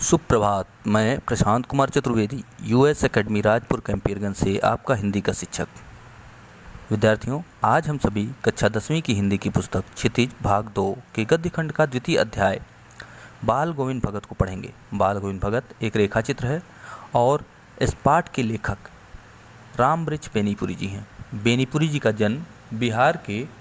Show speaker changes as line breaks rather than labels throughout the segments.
सुप्रभात। मैं Prashant Kumar Chaturvedi US academy Rajpur Campierganj से आपका हिंदी का शिक्षक। विद्यार्थियों, आज हम सभी कक्षा 10वीं की हिंदी की पुस्तक क्षितिज भाग 2 के गद्य खंड का द्वितीय अध्याय बाल गोविंद भगत को पढ़ेंगे। बाल गोविंद भगत एक रेखाचित्र है और इस पाठ के लेखक रामवृक्ष बेनीपुरी जी हैं। बेनीपुरी जी का जन्म बिहार के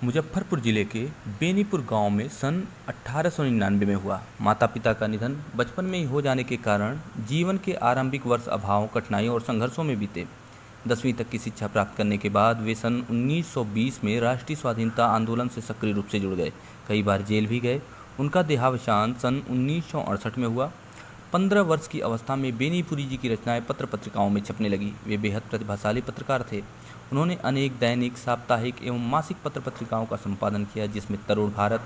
मुजफ्फरपुर जिले के बेनीपुर गांव में सन 1899 में हुआ। माता पिता का निधन बचपन में ही हो जाने के कारण जीवन के आरंभिक वर्ष अभाव, कठिनाइयों और संघर्षों में बीते। 10वीं तक की शिक्षा प्राप्त करने के बाद वे सन 1920 में राष्ट्रीय स्वाधीनता आंदोलन से सक्रिय रूप से जुड़ गए। कई बार जेल भी गए। उनका देहावसान सन 1968 में हुआ। 15 वर्ष की अवस्था में बेनीपुरी जी की रचनाएं पत्र पत्रिकाओं में छपने लगी। वे बेहद प्रतिभाशाली पत्रकार थे। उन्होंने अनेक दैनिक, साप्ताहिक एवं मासिक पत्र पत्रिकाओं का संपादन किया, जिसमें तरुण भारत,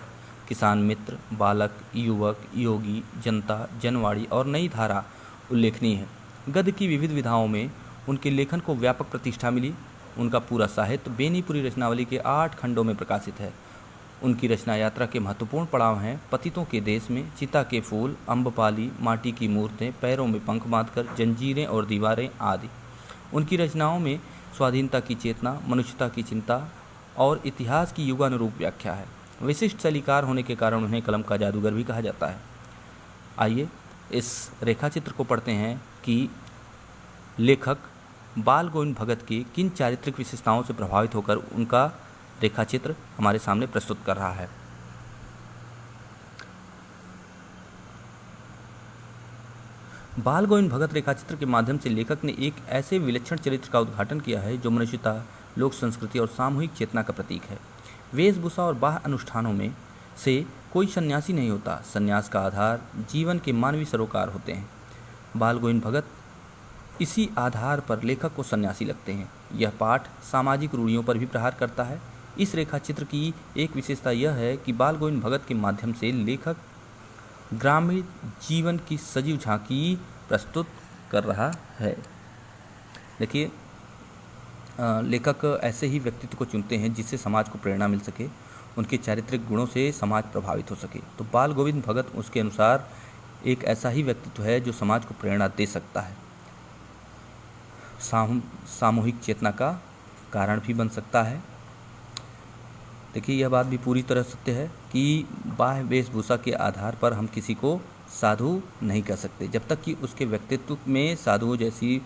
किसान मित्र, बालक, युवक, योगी, जनता, जनवाणी और नई धारा उल्लेखनीय है। गद्य की विविध विधाओं में उनके लेखन को व्यापक प्रतिष्ठा मिली। उनका पूरा साहित्य बेनीपुरी रचनावली के 8 खंडों में प्रकाशित है। उनकी रचना यात्रा के महत्वपूर्ण पड़ाव हैं पतितों के देश में, चिता के फूल, अम्बपाली, माटी की मूर्तें, पैरों में पंख बांधकर, जंजीरें और दीवारें आदि। उनकी रचनाओं में स्वाधीनता की चेतना, मनुष्यता की चिंता और इतिहास की युगानुरूप व्याख्या है। विशिष्ट शैलीकार होने के कारण उन्हें कलम का जादूगर भी कहा जाता है। आइए इस रेखाचित्र को पढ़ते हैं कि लेखक बाल गोविंद भगत की किन चारित्रिक विशेषताओं से प्रभावित होकर उनका रेखाचित्र हमारे सामने प्रस्तुत कर रहा है। बाल गोविंद भगत रेखाचित्र के माध्यम से लेखक ने एक ऐसे विलक्षण चरित्र का उद्घाटन किया है जो मनुष्यता, लोक संस्कृति और सामूहिक चेतना का प्रतीक है। वेशभूषा और बाह्य अनुष्ठानों में से कोई सन्यासी नहीं होता। सन्यास का आधार जीवन के मानवीय सरोकार होते हैं। बाल गोविंद भगत इसी आधार पर लेखक को सन्यासी लगते हैं। यह पाठ सामाजिक रूढ़ियों पर भी प्रहार करता है। इस रेखाचित्र की एक विशेषता यह है कि बाल गोविंद भगत के माध्यम से लेखक ग्रामीण जीवन की सजीव झांकी प्रस्तुत कर रहा है। देखिए, लेखक ऐसे ही व्यक्तित्व को चुनते हैं जिससे समाज को प्रेरणा मिल सके, उनके चारित्रिक गुणों से समाज प्रभावित हो सके। तो बाल गोविंद भगत उसके अनुसार एक ऐसा ही व्यक्तित्व है जो समाज को प्रेरणा दे सकता है, सामूहिक चेतना का कारण भी बन सकता है। देखिए, यह बात भी पूरी तरह सत्य है कि बाह्य वेशभूषा के आधार पर हम किसी को साधु नहीं कह सकते। जब तक कि उसके व्यक्तित्व में साधुओं जैसी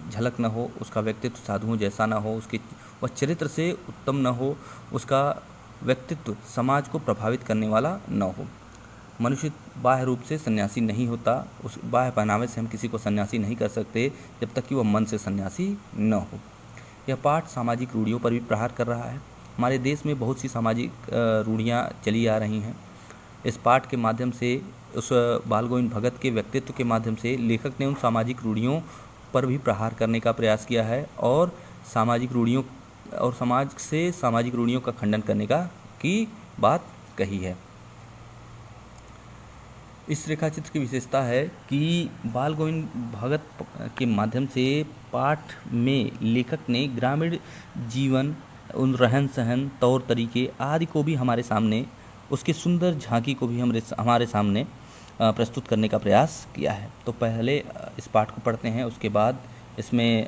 झलक न हो, उसका व्यक्तित्व साधुओं जैसा न हो, वह चरित्र से उत्तम न हो, उसका व्यक्तित्व समाज को प्रभावित करने वाला न हो। मनुष्य बाह्य रूप से सन्यासी नहीं होता। उस बाह्य पहनावे से हम किसी को सन्यासी नहीं कर सकते जब तक कि वह मन से सन्यासी न हो। यह पाठ सामाजिक रूढ़ियों पर भी प्रहार कर रहा है। हमारे देश में बहुत सी सामाजिक रूढ़ियाँ चली आ रही हैं। इस पाठ के माध्यम से, उस बाल गोविंद भगत के व्यक्तित्व के माध्यम से लेखक ने उन सामाजिक रूढ़ियों पर भी प्रहार करने का प्रयास किया है और सामाजिक रूढ़ियों और समाज से सामाजिक रूढ़ियों का खंडन करने की बात कही है। इस रेखाचित्र की विशेषता है कि बाल गोविंद भगत के माध्यम से पाठ में लेखक ने ग्रामीण जीवन, उन रहन सहन, तौर तरीके आदि को भी हमारे सामने, उसकी सुंदर झांकी को भी हमारे सामने प्रस्तुत करने का प्रयास किया है। तो पहले इस पाठ को पढ़ते हैं, उसके बाद इसमें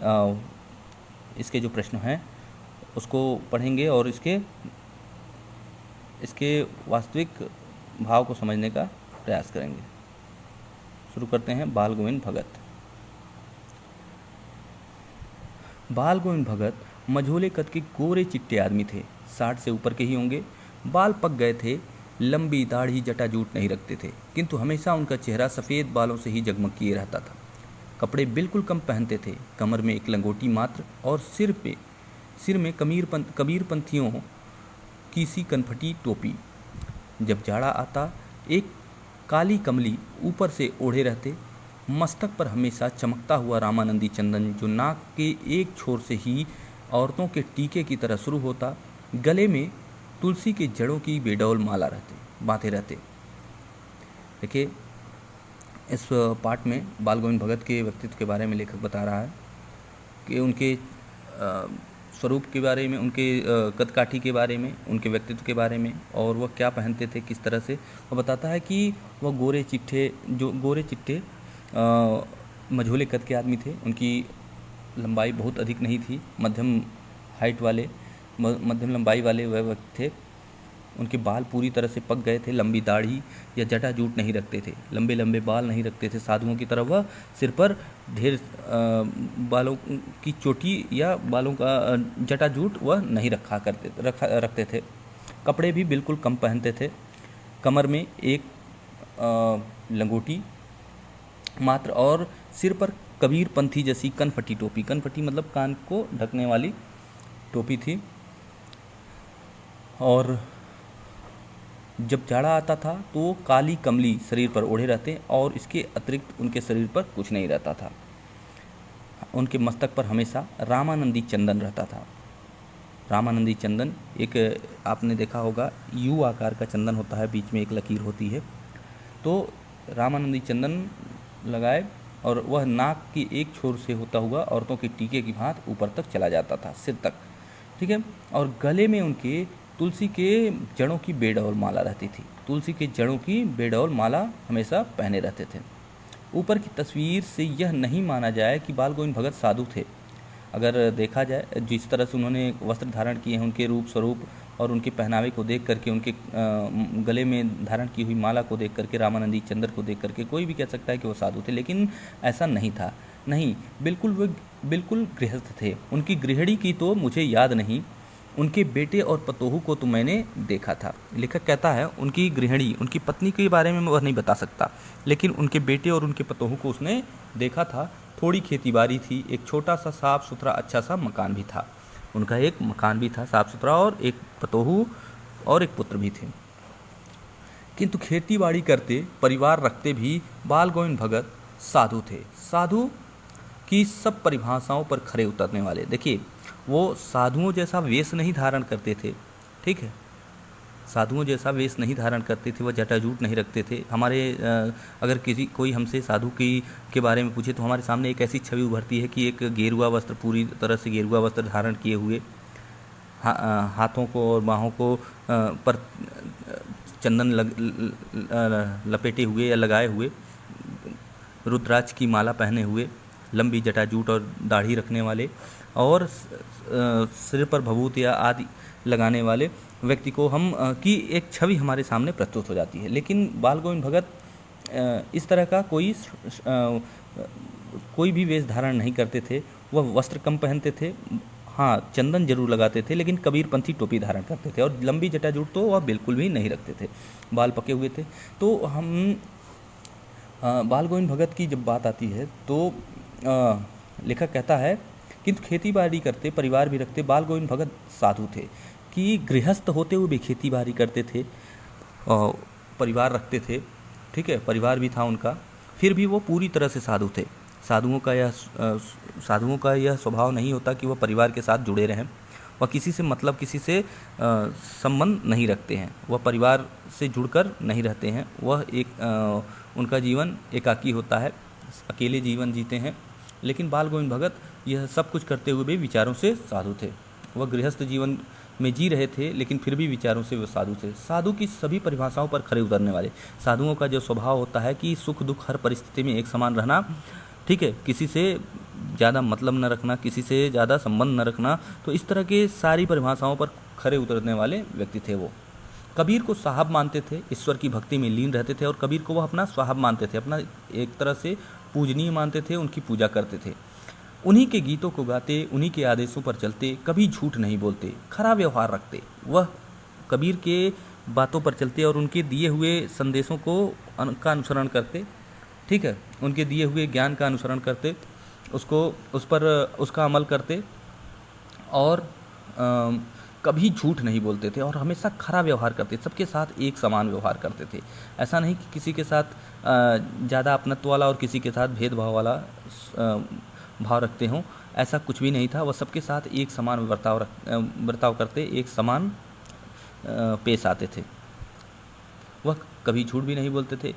इसके जो प्रश्न हैं उसको पढ़ेंगे और इसके वास्तविक भाव को समझने का प्रयास करेंगे। शुरू करते हैं। बाल गोविंद भगत। बाल गोविंद भगत मझोले कद के गोरे चिट्टे आदमी थे। 60 से ऊपर के ही होंगे। बाल पक गए थे। लंबी दाढ़ी, जटा जूट नहीं रखते थे, किंतु हमेशा उनका चेहरा सफ़ेद बालों से ही जगमग किए रहता था। कपड़े बिल्कुल कम पहनते थे। कमर में एक लंगोटी मात्र और सिर में कबीरपंथियों की सी कनफटी टोपी। जब जाड़ा आता एक काली कमली ऊपर से ओढ़े रहते। मस्तक पर हमेशा चमकता हुआ रामानंदी चंदन, जो नाक के एक छोर से ही औरतों के टीके की तरह शुरू होता। गले में तुलसी के जड़ों की बेडौल माला बांधे रहते। देखिए, इस पाठ में बाल गोविंद भगत के व्यक्तित्व के बारे में लेखक बता रहा है कि उनके स्वरूप के बारे में, उनके कद-काठी के बारे में, उनके व्यक्तित्व के बारे में, और वह क्या पहनते थे, किस तरह से। वह बताता है कि वह गोरे चिट्टे मझोले कद के आदमी थे। उनकी लंबाई बहुत अधिक नहीं थी, मध्यम लंबाई वाले वह व्यक्ति थे। उनके बाल पूरी तरह से पक गए थे, लंबी दाढ़ी या जटाजूट नहीं रखते थे, लंबे लंबे बाल नहीं रखते थे साधुओं की तरह। वह सिर पर ढेर बालों की चोटी या बालों का जटाजूट वह नहीं रखते थे। कपड़े भी बिल्कुल कम पहनते थे। कमर में एक लंगोटी मात्र, और सिर पर कबीर पंथी जैसी कनफटी टोपी, कनफटी मतलब कान को ढकने वाली टोपी थी। और जब जाड़ा आता था तो वो काली कमली शरीर पर ओढ़े रहते, और इसके अतिरिक्त उनके शरीर पर कुछ नहीं रहता था। उनके मस्तक पर हमेशा रामानंदी चंदन रहता था। रामानंदी चंदन एक, आपने देखा होगा, यू आकार का चंदन होता है, बीच में एक लकीर होती है। तो रामानंदी चंदन लगाए, और वह नाक की एक छोर से होता हुआ औरतों के टीके की भांति ऊपर तक चला जाता था, सिर तक, ठीक है। और गले में उनके तुलसी के जड़ों की बेडौल माला रहती थी। तुलसी के जड़ों की बेडौल माला हमेशा पहने रहते थे। ऊपर की तस्वीर से यह नहीं माना जाए कि बाल गोविंद भगत साधु थे। अगर देखा जाए, जिस तरह से उन्होंने वस्त्र धारण किए हैं, उनके रूप स्वरूप और उनके पहनावे को देख करके, उनके गले में धारण की हुई माला को देख करके, रामानंदी चंदन को देख करके कोई भी कह सकता है कि वो साधु थे, लेकिन ऐसा नहीं था। नहीं, बिल्कुल गृहस्थ थे। उनकी गृहिणी की तो मुझे याद नहीं, उनके बेटे और पतोहू को तो मैंने देखा था। लेखक कहता है उनकी गृहिणी, उनकी पत्नी के बारे में वह नहीं बता सकता, लेकिन उनके बेटे और उनके पतोहू को उसने देखा था। थोड़ी खेतीबाड़ी थी, एक छोटा सा साफ सुथरा अच्छा सा मकान भी था। उनका एक मकान भी था साफ सुथरा, और एक पतोहू और एक पुत्र भी थे। किंतु खेतीबाड़ी करते, परिवार रखते भी बाल गोविंद भगत साधु थे। साधु की सब परिभाषाओं पर खरे उतरने वाले। देखिए, वो साधुओं जैसा वेश नहीं धारण करते थे, ठीक है, साधुओं जैसा वेश नहीं धारण करते थे, वह जटाजूट नहीं रखते थे। हमारे अगर कोई हमसे साधु के बारे में पूछे तो हमारे सामने एक ऐसी छवि उभरती है कि एक गेरुआ वस्त्र, पूरी तरह से गेरुआ वस्त्र धारण किए हुए, हाथों को और बाहों को पर चंदन लपेटे हुए या लगाए हुए, रुद्राक्ष की माला पहने हुए, लंबी जटाजूट और दाढ़ी रखने वाले, और सिर पर भभूत या आदि लगाने वाले व्यक्ति को हम की एक छवि हमारे सामने प्रस्तुत हो जाती है। लेकिन बाल गोविंद भगत इस तरह का कोई भी वेश धारण नहीं करते थे। वह वस्त्र कम पहनते थे, हाँ, चंदन जरूर लगाते थे, लेकिन कबीरपंथी टोपी धारण करते थे, और लंबी जटाजूट तो वह बिल्कुल भी नहीं रखते थे, बाल पके हुए थे। तो हम बाल गोविंद भगत की जब बात आती है तो लेखक कहता है, किंतु खेती बाड़ी करते, परिवार भी रखते, बाल गोविंद भगत साधु थे। कि गृहस्थ होते हुए भी खेती बाड़ी करते थे, परिवार रखते थे, ठीक है, परिवार भी था उनका, फिर भी वो पूरी तरह से साधु थे। साधुओं का यह स्वभाव नहीं होता कि वह परिवार के साथ जुड़े रहें। वह किसी से मतलब, किसी से संबंध नहीं रखते हैं, वह परिवार से जुड़कर नहीं रहते हैं। वह उनका जीवन एकाकी होता है, अकेले जीवन जीते हैं। लेकिन बाल गोविंद भगत यह सब कुछ करते हुए भी विचारों से साधु थे। वह गृहस्थ जीवन में जी रहे थे, लेकिन फिर भी विचारों से वह साधु थे। साधु की सभी परिभाषाओं पर खरे उतरने वाले। साधुओं का जो स्वभाव होता है कि सुख दुख हर परिस्थिति में एक समान रहना, ठीक है, किसी से ज़्यादा मतलब न रखना, किसी से ज़्यादा संबंध न रखना, तो इस तरह के सारी परिभाषाओं पर खरे उतरने वाले व्यक्ति थे वो। कबीर को साहब मानते थे, ईश्वर की भक्ति में लीन रहते थे, और कबीर को वह अपना साहब मानते थे, अपना एक तरह से पूजनीय मानते थे, उनकी पूजा करते थे। उन्हीं के गीतों को गाते, उन्हीं के आदेशों पर चलते, कभी झूठ नहीं बोलते, खरा व्यवहार रखते। वह कबीर के बातों पर चलते और उनके दिए हुए संदेशों का अनुसरण करते, ठीक है, उनके दिए हुए ज्ञान का अनुसरण करते, उसका अमल करते, और कभी झूठ नहीं बोलते थे, और हमेशा खरा व्यवहार करते, सबके साथ एक समान व्यवहार करते थे। ऐसा नहीं कि किसी के साथ ज़्यादा अपनत्व वाला और किसी के साथ भेदभाव वाला भाव रखते हों, ऐसा कुछ भी नहीं था। वह सबके साथ एक समान बर्ताव करते, एक समान पेश आते थे। वह कभी झूठ भी नहीं बोलते थे।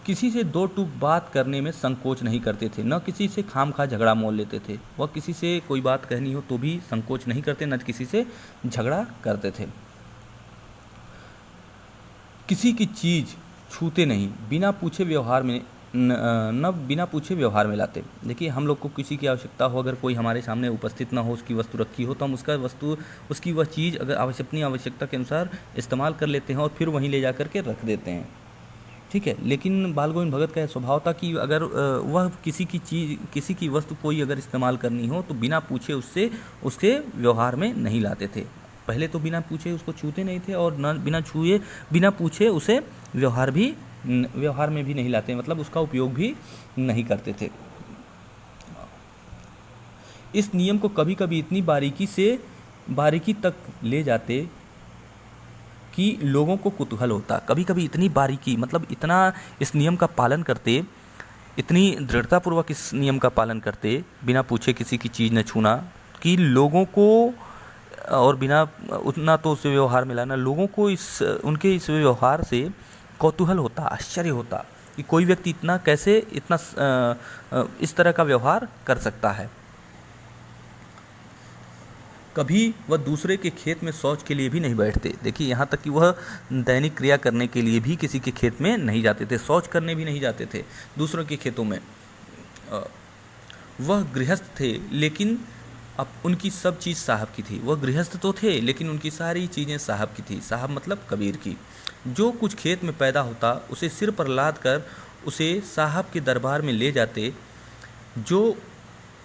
किसी से दो टूक बात करने में संकोच नहीं करते थे, न किसी से खामखा झगड़ा मोल लेते थे। वह किसी से कोई बात कहनी हो तो भी संकोच नहीं करते, न किसी से झगड़ा करते थे। किसी की चीज़ छूते नहीं, बिना पूछे व्यवहार में बिना पूछे व्यवहार में लाते। देखिए, हम लोग को किसी की आवश्यकता हो, अगर कोई हमारे सामने उपस्थित ना हो, उसकी वस्तु रखी हो, तो हम उसकी वह चीज़ अगर अपनी आवश्यकता के अनुसार इस्तेमाल कर लेते हैं और फिर वहीं ले जा कर के रख देते हैं। ठीक है, लेकिन बाल गोविंद भगत का यह स्वभाव था कि अगर वह किसी की वस्तु कोई अगर इस्तेमाल करनी हो तो बिना पूछे उससे उसके व्यवहार में नहीं लाते थे। पहले तो बिना पूछे उसको छूते नहीं थे, और न बिना पूछे उसे व्यवहार में भी नहीं लाते, मतलब उसका उपयोग भी नहीं करते थे। इस नियम को कभी कभी इतनी बारीकी तक ले जाते कि लोगों को कुतूहल होता। कभी कभी इतनी बारीकी, मतलब इतना इस नियम का पालन करते, इतनी दृढ़तापूर्वक इस नियम का पालन करते, बिना पूछे किसी की चीज़ न छूना, कि लोगों को, और बिना उतना तो उसे व्यवहार में लाना, लोगों को उनके इस व्यवहार से कौतूहल होता, आश्चर्य होता कि कोई व्यक्ति इतना इस तरह का व्यवहार कर सकता है। कभी वह दूसरे के खेत में शौच के लिए भी नहीं बैठते। देखिए, यहाँ तक कि वह दैनिक क्रिया करने के लिए भी किसी के खेत में नहीं जाते थे, शौच करने भी नहीं जाते थे दूसरों के खेतों में। वह गृहस्थ थे, लेकिन अब उनकी सब चीज़ साहब की थी। वह गृहस्थ तो थे, लेकिन उनकी सारी चीज़ें साहब की थी। साहब मतलब कबीर की। जो कुछ खेत में पैदा होता उसे सिर पर लाद कर उसे साहब के दरबार में ले जाते, जो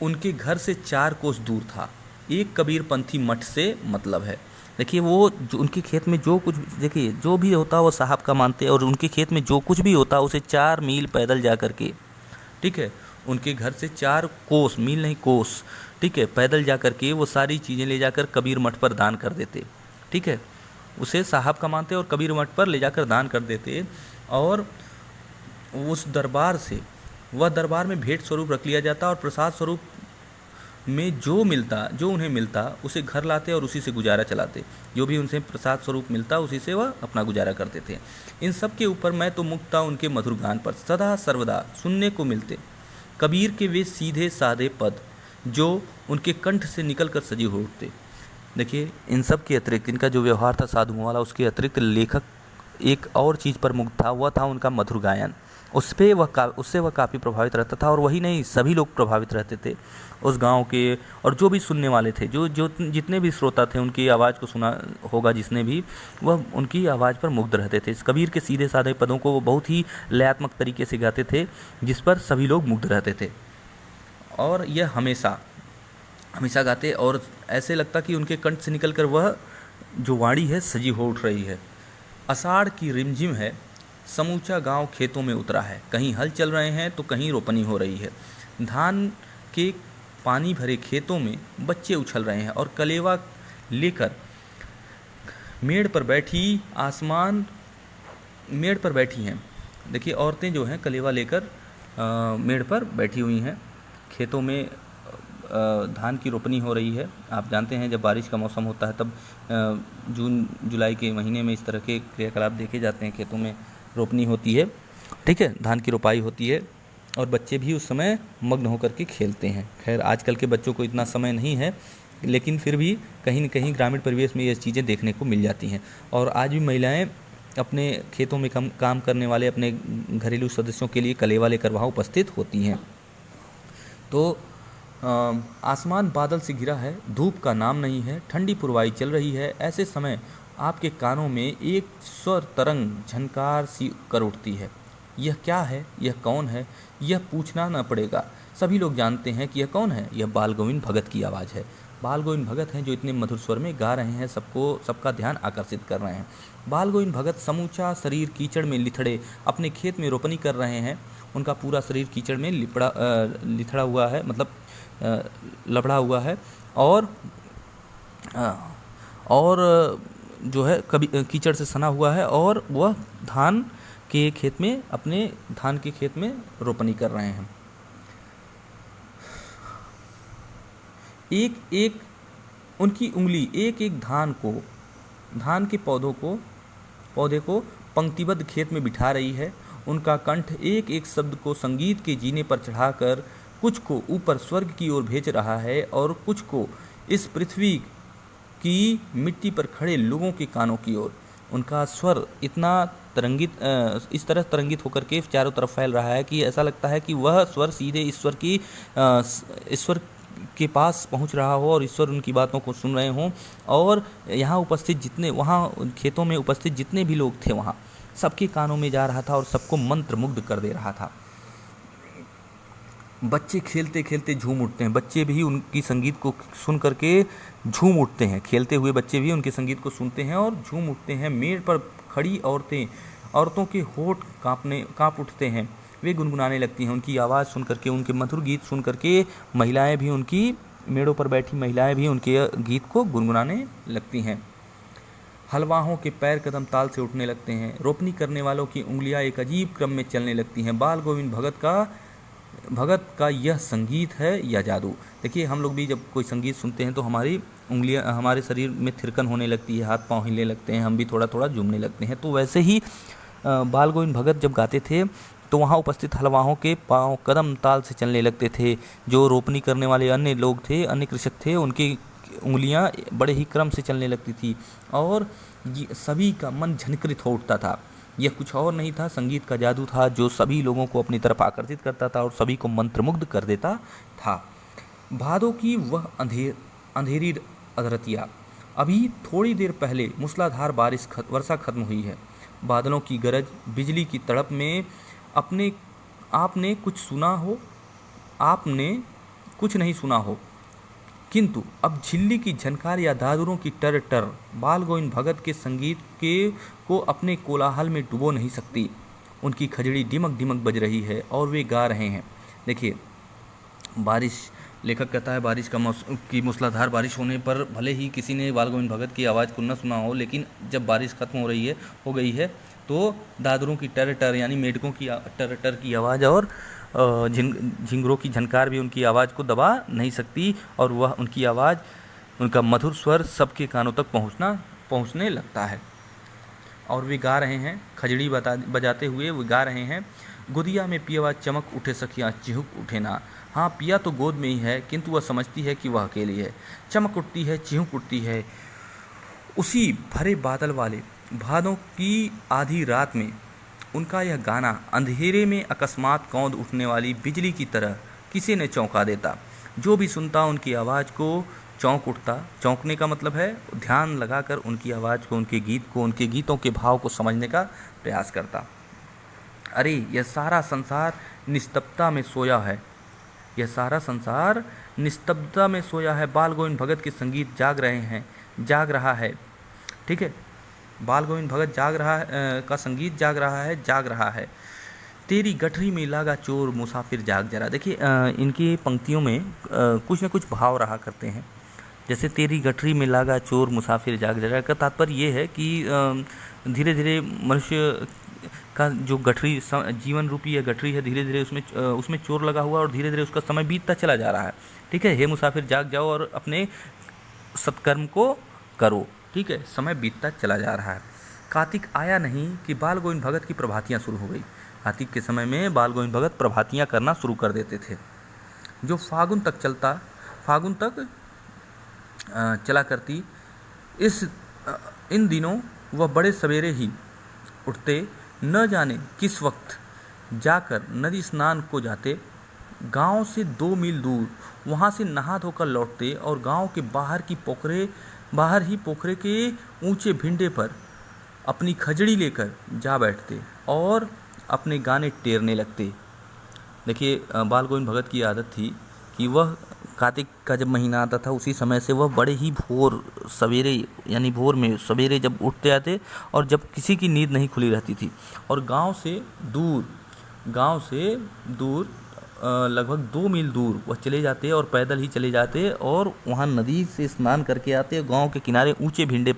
उनके घर से 4 कोस दूर था। एक कबीरपंथी मठ से मतलब है। देखिए, वो जो उनके खेत में जो कुछ, देखिए जो भी होता वो साहब का मानते, और उनके खेत में जो कुछ भी होता उसे 4 मील पैदल जा कर के, ठीक है, उनके घर से 4 कोस, मील नहीं कोस, ठीक है, पैदल जा कर के वो सारी चीज़ें ले जाकर कबीर मठ पर दान कर देते। ठीक है, उसे साहब का मानते और कबीर मठ पर ले जाकर दान कर देते, और उस दरबार में भेंट स्वरूप रख लिया जाता, और प्रसाद स्वरूप में जो उन्हें मिलता उसे घर लाते और उसी से गुजारा चलाते। जो भी उनसे प्रसाद स्वरूप मिलता उसी से वह अपना गुजारा करते थे। इन सब के ऊपर मैं तो मुक्त था उनके मधुर गान पर, सदा सर्वदा सुनने को मिलते कबीर के वे सीधे साधे पद, जो उनके कंठ से निकल कर सजीव हो उठते। देखिए, इन सब के अतिरिक्त, इनका जो व्यवहार था साधुओं वाला, उसके अतिरिक्त लेखक एक और चीज़ पर मुग्ध था, वह था उनका मधुर गायन। उससे वह काफ़ी प्रभावित रहता था, और वही नहीं, सभी लोग प्रभावित रहते थे उस गांव के, और जो भी सुनने वाले थे, जितने भी श्रोता थे, उनकी आवाज़ को सुना होगा जिसने भी, वह उनकी आवाज़ पर मुग्ध रहते थे। इस कबीर के सीधे साधे पदों को वो बहुत ही लयात्मक तरीके से गाते थे, जिस पर सभी लोग मुग्ध रहते थे, और यह हमेशा गाते, और ऐसे लगता कि उनके कंठ से निकलकर वह जो वाणी है सजीव हो उठ रही है। आषाढ़ की रिमझिम है, समूचा गांव खेतों में उतरा है, कहीं हल चल रहे हैं तो कहीं रोपनी हो रही है। धान के पानी भरे खेतों में बच्चे उछल रहे हैं, और कलेवा लेकर मेड़ पर बैठी हैं। देखिए, औरतें जो हैं कलेवा लेकर मेड़ पर बैठी हुई हैं। खेतों में धान की रोपनी हो रही है। आप जानते हैं, जब बारिश का मौसम होता है तब जून जुलाई के महीने में इस तरह के क्रियाकलाप देखे जाते हैं। खेतों में रोपनी होती है, ठीक है, धान की रोपाई होती है, और बच्चे भी उस समय मग्न होकर के खेलते हैं। खैर, आजकल के बच्चों को इतना समय नहीं है, लेकिन फिर भी कहीं न कहीं ग्रामीण परिवेश में ये चीज़ें देखने को मिल जाती हैं। और आज भी महिलाएं अपने खेतों में काम करने वाले अपने घरेलू सदस्यों के लिए कलेवा लेकर वहाँ उपस्थित होती हैं। तो आसमान बादल से घिरा है, धूप का नाम नहीं है, ठंडी पुरवाई चल रही है। ऐसे समय आपके कानों में एक स्वर तरंग झनकार सी कर उठती है। यह क्या है, यह कौन है, यह पूछना न पड़ेगा, सभी लोग जानते हैं कि यह कौन है। यह बाल गोविंद भगत की आवाज़ है। बाल गोविंद भगत हैं जो इतने मधुर स्वर में गा रहे हैं, सबका ध्यान आकर्षित कर रहे हैं। बाल गोविंद भगत समूचा शरीर कीचड़ में लिथड़े अपने खेत में रोपनी कर रहे हैं। उनका पूरा शरीर कीचड़ में लिथड़ा हुआ है, मतलब लबड़ा हुआ है, और जो है कभी कीचड़ से सना हुआ है, और वह धान के खेत में रोपनी कर रहे हैं। एक एक उनकी उंगली एक एक धान के पौधे को पंक्तिबद्ध खेत में बिठा रही है। उनका कंठ एक एक शब्द को संगीत के जीने पर चढ़ाकर कुछ को ऊपर स्वर्ग की ओर भेज रहा है और कुछ को इस पृथ्वी की मिट्टी पर खड़े लोगों के कानों की ओर। उनका स्वर इतना तरंगित इस तरह तरंगित होकर के चारों तरफ फैल रहा है कि ऐसा लगता है कि वह स्वर सीधे ईश्वर के पास पहुंच रहा हो और ईश्वर उनकी बातों को सुन रहे हों। और यहाँ उपस्थित जितने वहाँ खेतों में उपस्थित जितने भी लोग थे वहाँ सबके कानों में जा रहा था और सबको मंत्रमुग्ध कर दे रहा था। बच्चे खेलते खेलते झूम उठते हैं, बच्चे भी उनकी संगीत को सुन करके झूम उठते हैं, खेलते हुए बच्चे भी उनके संगीत को सुनते हैं और झूम उठते हैं। मेड़ पर खड़ी औरतों के होठ काँप उठते हैं, वे गुनगुनाने लगती हैं। उनकी आवाज़ सुन करके, उनके मधुर गीत सुन करके महिलाएं भी उनकी मेड़ों पर बैठी महिलाएं भी उनके गीत को गुनगुनाने लगती हैं। हलवाहों के पैर कदम ताल से उठने लगते हैं, रोपनी करने वालों की उंगलियां एक अजीब क्रम में चलने लगती हैं। बाल गोविंद भगत का यह संगीत है या जादू। देखिए, हम लोग भी जब कोई संगीत सुनते हैं तो हमारी उंगलियां, हमारे शरीर में थिरकन होने लगती है, हाथ पांव हिलने लगते हैं, हम भी थोड़ा थोड़ा झूमने लगते हैं। तो वैसे ही बाल गोविंद भगत जब गाते थे तो वहाँ उपस्थित हलवाहों के पांव कदम ताल से चलने लगते थे। जो रोपनी करने वाले अन्य लोग थे, अन्य कृषक थे, उनकी उंगलियां बड़े ही क्रम से चलने लगती थी और सभी का मन झनकृत हो उठता था। यह कुछ और नहीं था, संगीत का जादू था जो सभी लोगों को अपनी तरफ आकर्षित करता था और सभी को मंत्रमुग्ध कर देता था। भादों की वह अंधेरी अधरतिया, अभी थोड़ी देर पहले मूसलाधार वर्षा खत्म हुई है। बादलों की गरज, बिजली की तड़प में आपने कुछ नहीं सुना हो, किंतु अब झिल्ली की झनकार या दादुरों की टर टर बाल गोविंद भगत के संगीत को अपने कोलाहल में डुबो नहीं सकती। उनकी खजड़ी डिमक डिमक बज रही है और वे गा रहे हैं। देखिए, लेखक कहता है बारिश की मूसलाधार बारिश होने पर भले ही किसी ने बाल गोविंद भगत की आवाज़ को न सुना हो, लेकिन जब बारिश खत्म हो गई है तो दादुरों की टर टर यानी मेढकों की टर टर की आवाज़ और झिंगरों की झनकार भी उनकी आवाज़ को दबा नहीं सकती और वह उनकी आवाज़, उनका मधुर स्वर सबके कानों तक पहुंचने लगता है। और वे गा रहे हैं, खजड़ी बजाते हुए वे गा रहे हैं। गोदिया में पियवा चमक उठे सखियाँ चिहुक उठे ना। हाँ, पिया तो गोद में ही है, किंतु वह समझती है कि वह अकेली है। चमक उठती है, चिहुक उठती है। उसी भरे बादल वाले भादों की आधी रात में उनका यह गाना अंधेरे में अकस्मात कौंध उठने वाली बिजली की तरह किसी ने चौंका देता। जो भी सुनता उनकी आवाज़ को चौंक उठता। चौंकने का मतलब है ध्यान लगाकर उनकी आवाज़ को, उनके गीत को, उनके गीतों के भाव को समझने का प्रयास करता। अरे, यह सारा संसार निस्तब्धता में सोया है, यह सारा संसार निस्तब्धता में सोया है। बाल गोविंद भगत के संगीत जाग रहा है। ठीक है, बाल गोविंद भगत का संगीत जाग रहा है। तेरी गठरी में लागा चोर मुसाफिर जाग जरा। देखिए, इनकी पंक्तियों में कुछ न कुछ भाव रहा करते हैं। जैसे तेरी गठरी में लागा चोर मुसाफिर जाग जरा का तात्पर्य ये है कि धीरे धीरे मनुष्य का जो गठरी, जीवन रूपी या गठरी है, धीरे धीरे उसमें चोर लगा हुआ और धीरे धीरे उसका समय बीतता चला जा रहा है। ठीक है, हे मुसाफिर जाग जाओ और अपने सत्कर्म को करो। ठीक है, समय बीतता चला जा रहा है। कार्तिक आया नहीं कि बाल गोविंद भगत की प्रभातियाँ शुरू हो गई। कार्तिक के समय में बाल गोविंद भगत प्रभातियाँ करना शुरू कर देते थे, जो फागुन तक चला करती। इन दिनों वह बड़े सवेरे ही उठते, न जाने किस वक्त जाकर नदी स्नान को जाते, गांव से 2 मील दूर वहां से नहा धोकर लौटते और गांव के बाहर ही पोखरे के ऊंचे भिंडे पर अपनी खजड़ी लेकर जा बैठते और अपने गाने टेरने लगते। देखिए, बाल गोविंद भगत की आदत थी कि वह कार्तिक का जब महीना आता था उसी समय से वह बड़े ही भोर में सवेरे जब उठते आते और जब किसी की नींद नहीं खुली रहती थी और गांव से दूर लगभग 2 मील दूर वह चले जाते और पैदल ही चले जाते और वहाँ नदी से स्नान करके आते। गांव के किनारे ऊंचे भिंडे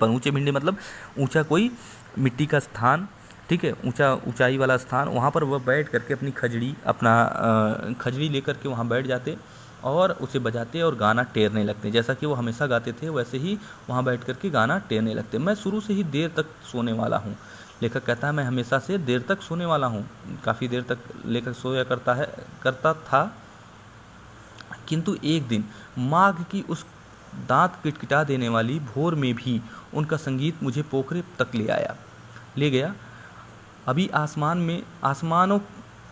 मतलब ऊंचा कोई मिट्टी का स्थान, ठीक है, ऊंचाई वाला स्थान, वहाँ पर वह बैठ करके अपनी खजड़ी लेकर के वहाँ बैठ जाते और उसे बजाते और गाना टेरने लगते। जैसा कि वो हमेशा गाते थे वैसे ही वहाँ बैठ करके गाना टेरने लगते। मैं शुरू से ही देर तक सोने वाला हूँ, लेखक कहता है, मैं हमेशा से देर तक सोने वाला हूँ। काफ़ी देर तक लेखक सोया करता था, किंतु एक दिन माघ की उस दांत किटकिटा देने वाली भोर में भी उनका संगीत मुझे पोखरे तक ले गया।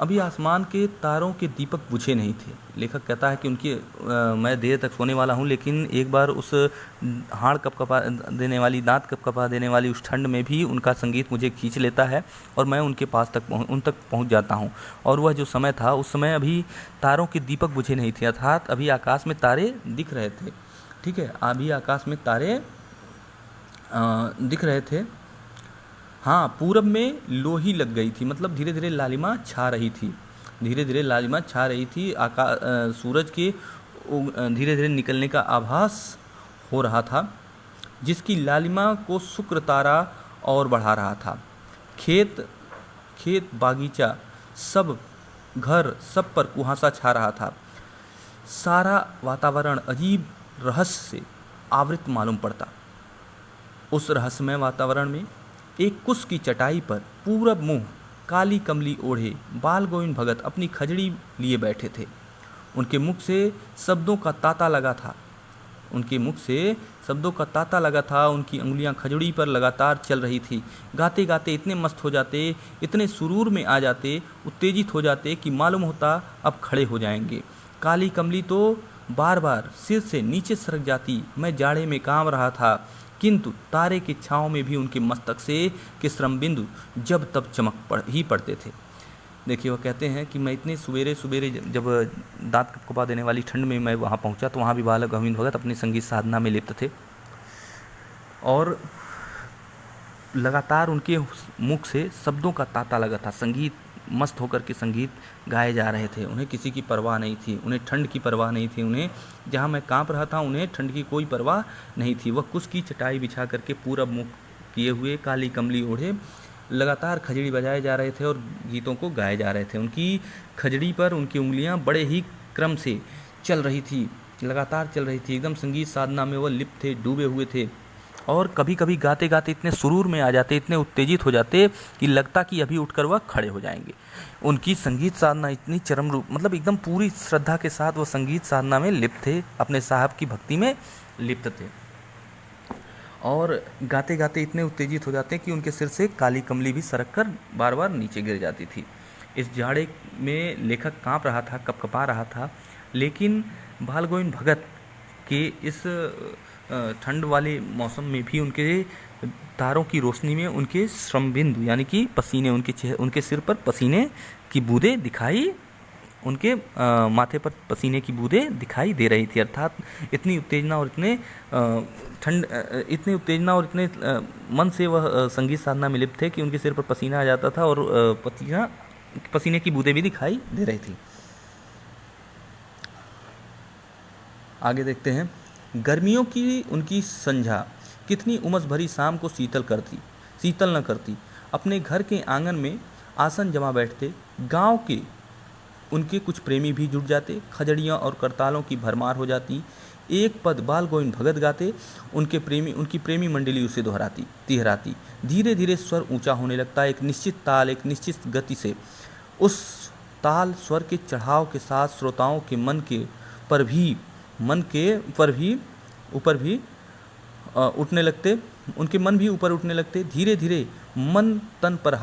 अभी आसमान के तारों के दीपक बुझे नहीं थे। लेखक कहता है कि मैं देर तक सोने वाला हूँ, लेकिन एक बार उस दांत कपकपा देने वाली उस ठंड में भी उनका संगीत मुझे खींच लेता है और मैं उन तक पहुँच जाता हूँ। और वह जो समय था, उस समय अभी तारों के दीपक बुझे नहीं थे, अर्थात अभी आकाश में तारे दिख रहे थे। ठीक है, अभी आकाश में तारे दिख रहे थे। हाँ, पूरब में लोही लग गई थी, मतलब धीरे धीरे लालिमा छा रही थी। सूरज के धीरे धीरे निकलने का आभास हो रहा था, जिसकी लालिमा को शुक्र तारा और बढ़ा रहा था। खेत बागीचा सब घर सब पर कुहासा छा रहा था। सारा वातावरण अजीब रहस्य से आवृत मालूम पड़ता। उस रहस्यमय वातावरण में एक कुश की चटाई पर पूरब मुंह काली कमली ओढ़े बाल गोविंद भगत अपनी खजड़ी लिए बैठे थे। उनके मुख से शब्दों का तांता लगा था। उनकी उंगलियां खजड़ी पर लगातार चल रही थी। गाते गाते इतने मस्त हो जाते, इतने सुरूर में आ जाते, उत्तेजित हो जाते कि मालूम होता अब खड़े हो जाएंगे। काली कमली तो बार बार सिर से नीचे सरक जाती। मैं जाड़े में कांप रहा था, किंतु तारे की छाँव में भी उनके मस्तक से के श्रम बिंदु जब तब चमक ही पड़ते थे। देखिए, वह कहते हैं कि मैं इतने सवेरे जब दांत कपकपा देने वाली ठंड में मैं वहाँ पहुँचा, तो वहाँ भी बाल गोविंद भगत अपनी संगीत साधना में लिप्त थे और लगातार उनके मुख से शब्दों का तांता लगा था। संगीत मस्त होकर के संगीत गाए जा रहे थे। उन्हें किसी की परवाह नहीं थी, उन्हें ठंड की परवाह नहीं थी। उन्हें, जहाँ मैं कांप रहा था, उन्हें ठंड की कोई परवाह नहीं थी। वह कुश की चटाई बिछा करके पूरब मुख किए हुए काली कमली ओढ़े लगातार खजड़ी बजाए जा रहे थे और गीतों को गाए जा रहे थे। उनकी खजड़ी पर उनकी उंगलियां बड़े ही क्रम से चल रही थी, लगातार चल रही थी। एकदम संगीत साधना में वह लिप्त थे, डूबे हुए थे। और कभी कभी गाते गाते इतने सुरूर में आ जाते, इतने उत्तेजित हो जाते कि लगता कि अभी उठकर वह खड़े हो जाएंगे। उनकी संगीत साधना इतनी चरम रूप, मतलब एकदम पूरी श्रद्धा के साथ वह संगीत साधना में लिप्त थे, अपने साहब की भक्ति में लिप्त थे। और गाते गाते इतने उत्तेजित हो जाते कि उनके सिर से काली कमली भी सरक कर बार बार नीचे गिर जाती थी। इस जाड़े में लेखक कांप रहा था, कपकपा रहा था, लेकिन बाल गोविंद भगत के इस ठंड वाले मौसम में भी उनके तारों की रोशनी में उनके श्रम बिंदु यानी कि पसीने, उनके सिर पर पसीने की बूंदें दिखाई, उनके माथे पर पसीने की बूंदें दिखाई दे रही थी। अर्थात इतनी उत्तेजना और इतने मन से वह संगीत साधना में लिप्त थे कि उनके सिर पर पसीना आ जाता था और पसीने की बूंदें भी दिखाई दे रही थी। आगे देखते हैं। गर्मियों की उनकी संझा कितनी उमस भरी शाम को शीतल न करती। अपने घर के आंगन में आसन जमा बैठते। गांव के उनके कुछ प्रेमी भी जुट जाते। खजड़ियाँ और करतालों की भरमार हो जाती। एक पद बाल गोविंद भगत गाते, उनकी प्रेमी मंडली उसे तिहराती। धीरे धीरे स्वर ऊंचा होने लगता। एक निश्चित ताल, एक निश्चित गति से उस ताल स्वर के चढ़ाव के साथ श्रोताओं के मन के ऊपर भी उठने लगते। उनके मन भी ऊपर उठने लगते। धीरे धीरे मन तन पर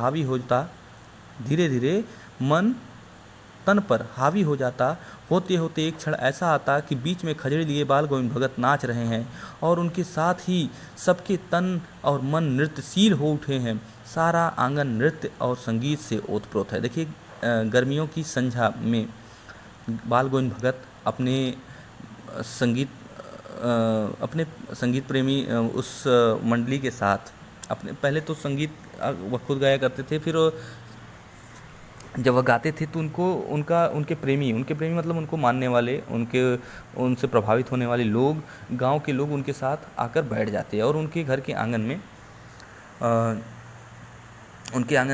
हावी हो जाता। होते होते एक क्षण ऐसा आता कि बीच में खजड़ी लिए बाल गोविंद भगत नाच रहे हैं और उनके साथ ही सबके तन और मन नृत्यशील हो उठे हैं। सारा आंगन नृत्य और संगीत से ओतप्रोत है। देखिए, गर्मियों की संझा में बाल गोविंद भगत अपने संगीत प्रेमी उस मंडली के साथ पहले तो संगीत वह खुद गाया करते थे, फिर जब वह गाते थे तो उनके प्रेमी मतलब उनको मानने वाले, उनसे प्रभावित होने वाले लोग, गांव के लोग उनके साथ आकर बैठ जाते और उनके घर के आंगन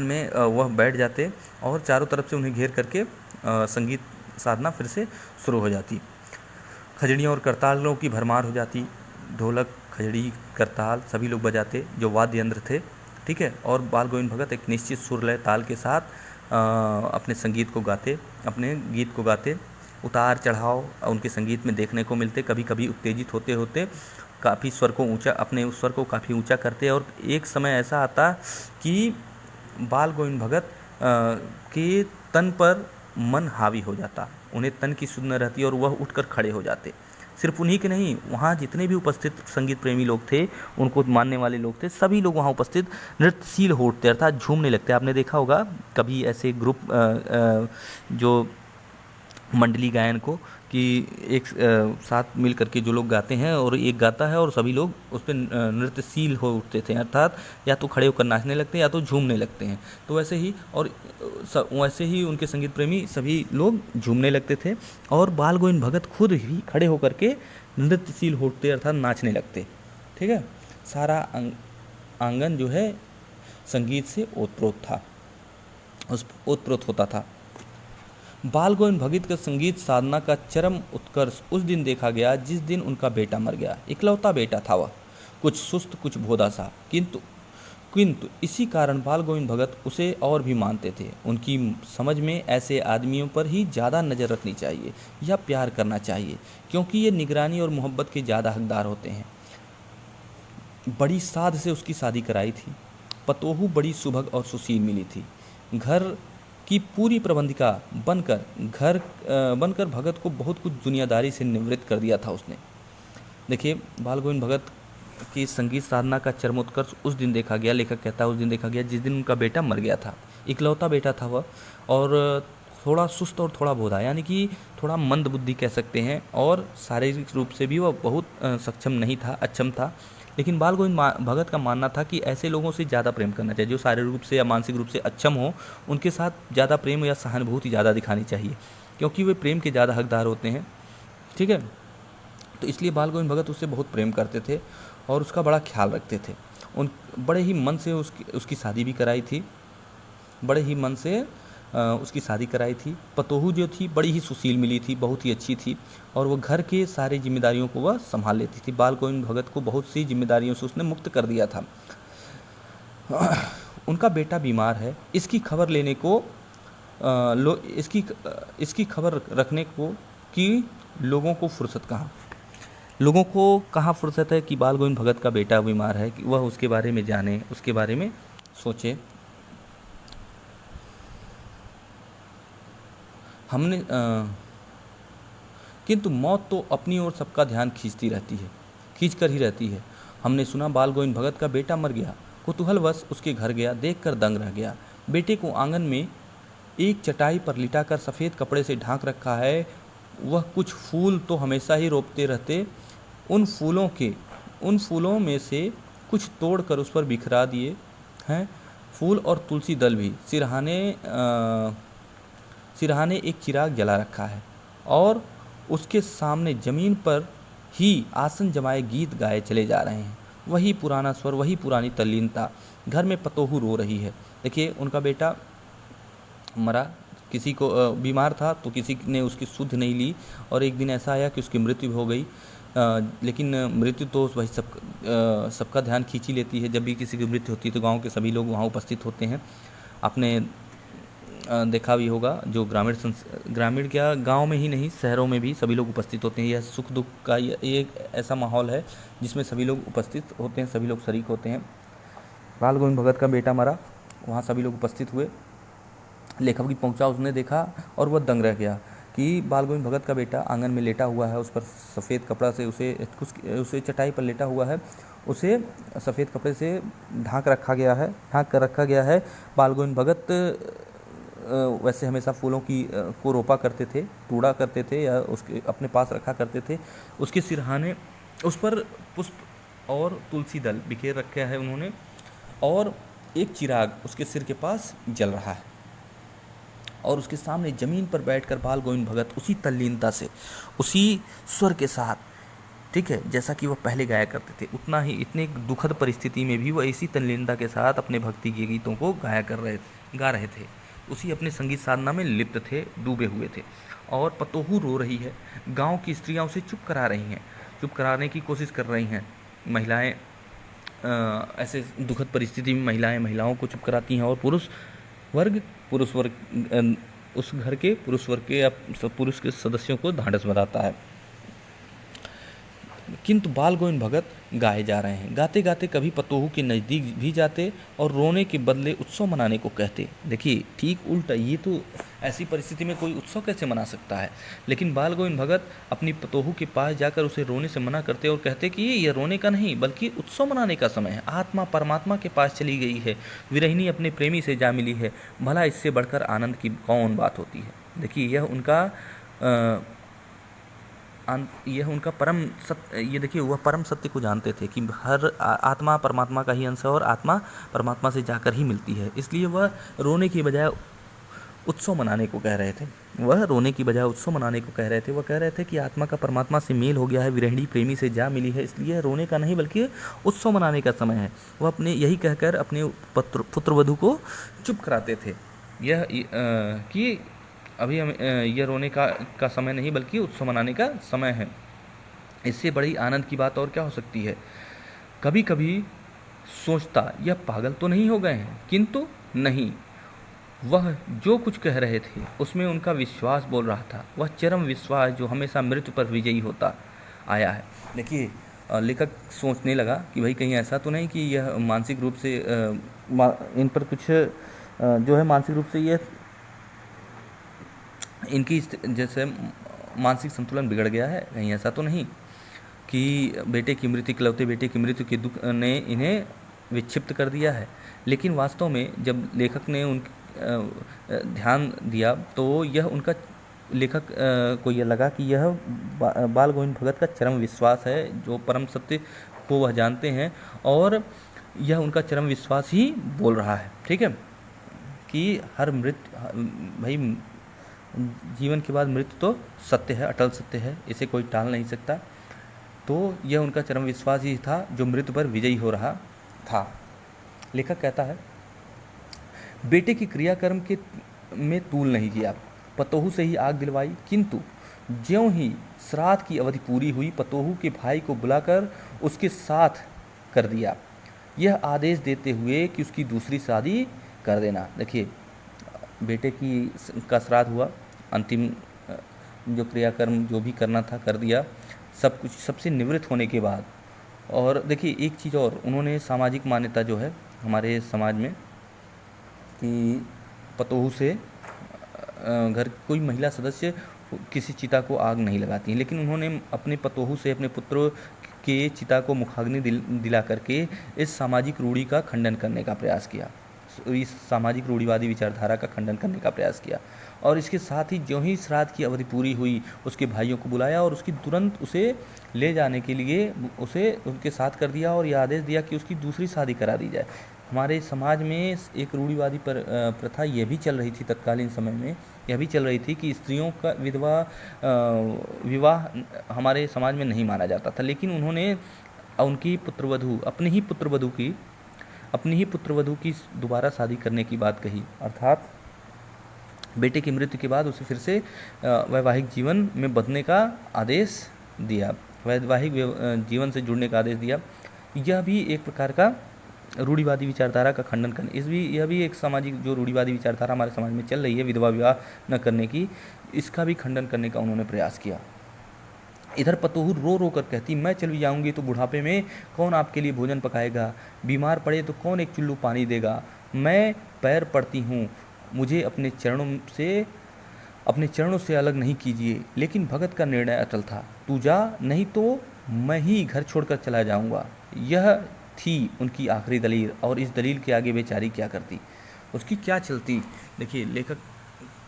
में वह बैठ जाते और चारों तरफ से उन्हें घेर करके संगीत साधना फिर से शुरू हो जाती। खजड़ियों और करतालों की भरमार हो जाती। ढोलक, खजड़ी, करताल सभी लोग बजाते, जो वाद्य यंत्र थे ठीक है। और बाल गोविंद भगत एक निश्चित सुर लय ताल के साथ अपने गीत को गाते। उतार चढ़ाव उनके संगीत में देखने को मिलते, कभी कभी उत्तेजित होते होते काफ़ी अपने उस स्वर को काफ़ी ऊंचा करते। और एक समय ऐसा आता कि बाल गोविंद भगत के तन पर मन हावी हो जाता, उन्हें तन की सुध न रहती और वह उठकर खड़े हो जाते। सिर्फ उन्हीं के नहीं, वहाँ जितने भी उपस्थित संगीत प्रेमी लोग थे, उनको मानने वाले लोग थे, सभी लोग वहाँ उपस्थित नृत्यशील हो उठते, अर्थात झूमने लगते। आपने देखा होगा कभी ऐसे ग्रुप जो मंडली गायन को कि एक साथ मिल करके जो लोग गाते हैं और एक गाता है और सभी लोग उस पर नृत्यशील हो उठते थे, अर्थात या तो खड़े होकर नाचने लगते हैं या तो झूमने लगते हैं। तो वैसे ही उनके संगीत प्रेमी सभी लोग झूमने लगते थे और बाल गोविंद भगत खुद ही खड़े होकर के नृत्यशील हो उठते, अर्थात नाचने लगते। ठीक है। सारा आंगन जो है संगीत से ओतप्रोत होता था। बाल गोविंद भगत के संगीत साधना का चरम उत्कर्ष उस दिन देखा गया जिस दिन उनका बेटा मर गया। इकलौता बेटा था वह, कुछ सुस्त कुछ भोदा सा, किंतु इसी कारण बाल गोविंद भगत उसे और भी मानते थे। उनकी समझ में ऐसे आदमियों पर ही ज़्यादा नज़र रखनी चाहिए या प्यार करना चाहिए, क्योंकि ये निगरानी और मोहब्बत के ज़्यादा हकदार होते हैं। बड़ी साध से उसकी शादी कराई थी। पतोहू बड़ी सुभग और सुशील मिली थी। घर की पूरी प्रबंधिका बनकर भगत को बहुत कुछ दुनियादारी से निवृत्त कर दिया था उसने। देखिए, बाल गोविंद भगत की संगीत साधना का चरमोत्कर्ष उस दिन देखा गया, लेखक कहता है उस दिन देखा गया जिस दिन उनका बेटा मर गया था। इकलौता बेटा था वह और थोड़ा सुस्त और थोड़ा भोदा, यानी कि थोड़ा मंद बुद्धि कह सकते हैं, और शारीरिक रूप से भी वह बहुत सक्षम नहीं था, अक्षम था। लेकिन बाल गोविंद भगत का मानना था कि ऐसे लोगों से ज़्यादा प्रेम करना चाहिए, जो शारीरिक रूप से या मानसिक रूप से अक्षम हो, उनके साथ ज़्यादा प्रेम या सहानुभूति ज़्यादा दिखानी चाहिए, क्योंकि वे प्रेम के ज़्यादा हकदार होते हैं। ठीक है। तो इसलिए बाल गोविंद भगत उससे बहुत प्रेम करते थे और उसका बड़ा ख्याल रखते थे। बड़े ही मन से उसकी शादी भी कराई थी, उसकी शादी कराई थी। पतोहू जो थी बड़ी ही सुशील मिली थी, बहुत ही अच्छी थी, और वो घर के सारे जिम्मेदारियों को वह संभाल लेती थी। बाल गोविंद भगत को बहुत सी जिम्मेदारियों से उसने मुक्त कर दिया था। उनका बेटा बीमार है, इसकी खबर लेने को इसकी खबर रखने को कि लोगों को कहाँ फुर्सत है कि बाल गोविंद भगत का बेटा बीमार है, कि वह उसके बारे में जाने, उसके बारे में सोचे। किंतु मौत तो अपनी ओर सबका ध्यान खींच कर ही रहती है। हमने सुना बाल गोविंद भगत का बेटा मर गया। कुतूहलवश उसके घर गया, देखकर दंग रह गया। बेटे को आंगन में एक चटाई पर लिटाकर सफ़ेद कपड़े से ढांक रखा है। वह कुछ फूल तो हमेशा ही रोपते रहते, उन फूलों में से कुछ तोड़कर उस पर बिखरा दिए हैं। फूल और तुलसी दल भी। सिरहाने एक चिराग जला रखा है और उसके सामने जमीन पर ही आसन जमाए गीत गाए चले जा रहे हैं। वही पुराना स्वर, वही पुरानी तल्लीनता। घर में पतोहू रो रही है। देखिए, उनका बेटा मरा, किसी को बीमार था तो किसी ने उसकी सुध नहीं ली, और एक दिन ऐसा आया कि उसकी मृत्यु हो गई। लेकिन मृत्यु तो वही सबका ध्यान खींच ही लेती है। जब भी किसी की मृत्यु होती है तो गांव के सभी लोग वहाँ उपस्थित होते हैं। आपने देखा भी होगा, जो ग्रामीण क्या, गांव में ही नहीं, शहरों में भी सभी लोग उपस्थित होते हैं। यह सुख दुख का ये ऐसा माहौल है जिसमें सभी लोग उपस्थित होते हैं, सभी लोग शरीक होते हैं। बाल गोविंद भगत का बेटा मरा, वहाँ सभी लोग उपस्थित हुए। लेखक भी पहुँचा, उसने देखा और वह दंग रह गया कि बाल गोविंद भगत का बेटा आंगन में लेटा हुआ है, उस पर सफ़ेद कपड़ा से उसे चटाई पर लेटा हुआ है, उसे सफ़ेद कपड़े से ढांक कर रखा गया है। बाल गोविंद भगत वैसे हमेशा फूलों को रोपा करते थे, तोड़ा करते थे या उसके अपने पास रखा करते थे। उसके सिरहाने, उस पर पुष्प और तुलसी दल बिखेर रखा है उन्होंने, और एक चिराग उसके सिर के पास जल रहा है, और उसके सामने ज़मीन पर बैठकर बाल गोविंद भगत उसी तल्लीनता से, उसी स्वर के साथ, ठीक है, जैसा कि वह पहले गाया करते थे, उतना ही इतने दुखद परिस्थिति में भी वह इसी तल्लीनता के साथ अपने भक्ति के गीतों को गा रहे थे। उसी अपने संगीत साधना में लिप्त थे, डूबे हुए थे। और पतोहू रो रही है। गांव की स्त्रियां उसे चुप कराने की कोशिश कर रही हैं। महिलाएं ऐसे दुखद परिस्थिति में महिलाओं को चुप कराती हैं और पुरुष वर्ग उस घर के पुरुष के सदस्यों को ढांढस बंधाता है। किंतु बाल गोविंद भगत गाए जा रहे हैं। गाते गाते कभी पतोहू के नज़दीक भी जाते और रोने के बदले उत्सव मनाने को कहते। देखिए ठीक उल्टा, ये तो ऐसी परिस्थिति में कोई उत्सव कैसे मना सकता है। लेकिन बाल गोविंद भगत अपनी पतोहू के पास जाकर उसे रोने से मना करते और कहते कि ये रोने का नहीं बल्कि उत्सव मनाने का समय है। आत्मा परमात्मा के पास चली गई है, विरहिणी अपने प्रेमी से जा मिली है, भला इससे बढ़कर आनंद की कौन बात होती है। देखिए यह उनका परम सत्य, ये देखिए वह परम सत्य को जानते थे कि हर आत्मा परमात्मा का ही अंश है और आत्मा परमात्मा से जाकर ही मिलती है। इसलिए वह रोने की बजाय उत्सव मनाने को कह रहे थे। वह कह रहे थे कि आत्मा का परमात्मा से मेल हो गया है, विरहिणी प्रेमी से जा मिली है, इसलिए रोने का नहीं बल्कि उत्सव मनाने का समय है। वह अपने यही कहकर अपने पुत्रवधू को चुप कराते थे कि अभी हम यह रोने का समय नहीं बल्कि उत्सव मनाने का समय है। इससे बड़ी आनंद की बात और क्या हो सकती है। कभी कभी सोचता यह पागल तो नहीं हो गए हैं, किंतु नहीं, वह जो कुछ कह रहे थे उसमें उनका विश्वास बोल रहा था, वह चरम विश्वास जो हमेशा मृत्यु पर विजयी होता आया है। देखिए लेखक सोचने लगा कि भाई कहीं ऐसा तो नहीं कि यह मानसिक रूप से इन पर कुछ जो है मानसिक रूप से यह इनकी जैसे मानसिक संतुलन बिगड़ गया है। कहीं ऐसा तो नहीं कि इकलौते बेटे की मृत्यु के दुख ने इन्हें विक्षिप्त कर दिया है। लेकिन वास्तव में जब लेखक ने ध्यान दिया तो यह उनका लेखक को यह लगा कि यह बाल गोविंद भगत का चरम विश्वास है, जो परम सत्य को वह जानते हैं और यह उनका चरम विश्वास ही बोल रहा है। ठीक है कि हर भाई जीवन के बाद मृत्यु तो सत्य है, अटल सत्य है, इसे कोई टाल नहीं सकता। तो यह उनका चरम विश्वास ही था जो मृत्यु पर विजयी हो रहा था। लेखक कहता है, बेटे की क्रियाकर्म में तूल नहीं किया, पतोहू से ही आग दिलवाई, किंतु ज्यों ही श्राद्ध की अवधि पूरी हुई पतोहू के भाई को बुलाकर उसके साथ कर दिया, यह आदेश देते हुए कि उसकी दूसरी शादी कर देना। देखिए बेटे का श्राद्ध हुआ, अंतिम जो क्रियाकर्म जो भी करना था कर दिया, सब कुछ सबसे निवृत्त होने के बाद। और देखिए एक चीज़ और, उन्होंने सामाजिक मान्यता जो है हमारे समाज में कि पतोहू से घर कोई महिला सदस्य किसी चिता को आग नहीं लगाती, लेकिन उन्होंने अपने पतोहू से अपने पुत्र के चिता को मुखाग्नि दिला करके इस सामाजिक रूढ़ी का खंडन करने का प्रयास किया, इस सामाजिक रूढ़िवादी विचारधारा का खंडन करने का प्रयास किया। और इसके साथ ही ज्यों ही श्राद्ध की अवधि पूरी हुई उसके भाइयों को बुलाया और उसकी तुरंत उसे ले जाने के लिए उसे उनके साथ कर दिया और यह आदेश दिया कि उसकी दूसरी शादी करा दी जाए। हमारे समाज में एक रूढ़िवादी प्रथा यह भी चल रही थी, तत्कालीन समय में यह भी चल रही थी कि स्त्रियों का विवाह हमारे समाज में नहीं माना जाता था, लेकिन उन्होंने उनकी पुत्रवधू अपनी ही पुत्रवधू की दोबारा शादी करने की बात कही, अर्थात बेटे की मृत्यु के बाद उसे फिर से वैवाहिक जीवन में बंधने का आदेश दिया, वैवाहिक जीवन से जुड़ने का आदेश दिया। यह भी एक प्रकार का रूढ़िवादी विचारधारा का खंडन करने, यह भी एक सामाजिक जो रूढ़िवादी विचारधारा हमारे समाज में चल रही है विधवा विवाह न करने की, इसका भी खंडन करने का उन्होंने प्रयास किया। इधर पतोहू रो रो कर कहती, मैं चली जाऊंगी तो बुढ़ापे में कौन आपके लिए भोजन पकाएगा, बीमार पड़े तो कौन एक चुल्लू पानी देगा, मैं पैर पड़ती हूँ, मुझे अपने चरणों से अलग नहीं कीजिए। लेकिन भगत का निर्णय अटल था, तू जा, नहीं तो मैं ही घर छोड़कर चला जाऊंगा। यह थी उनकी आखिरी दलील, और इस दलील के आगे बेचारी क्या करती, उसकी क्या चलती। देखिए लेखक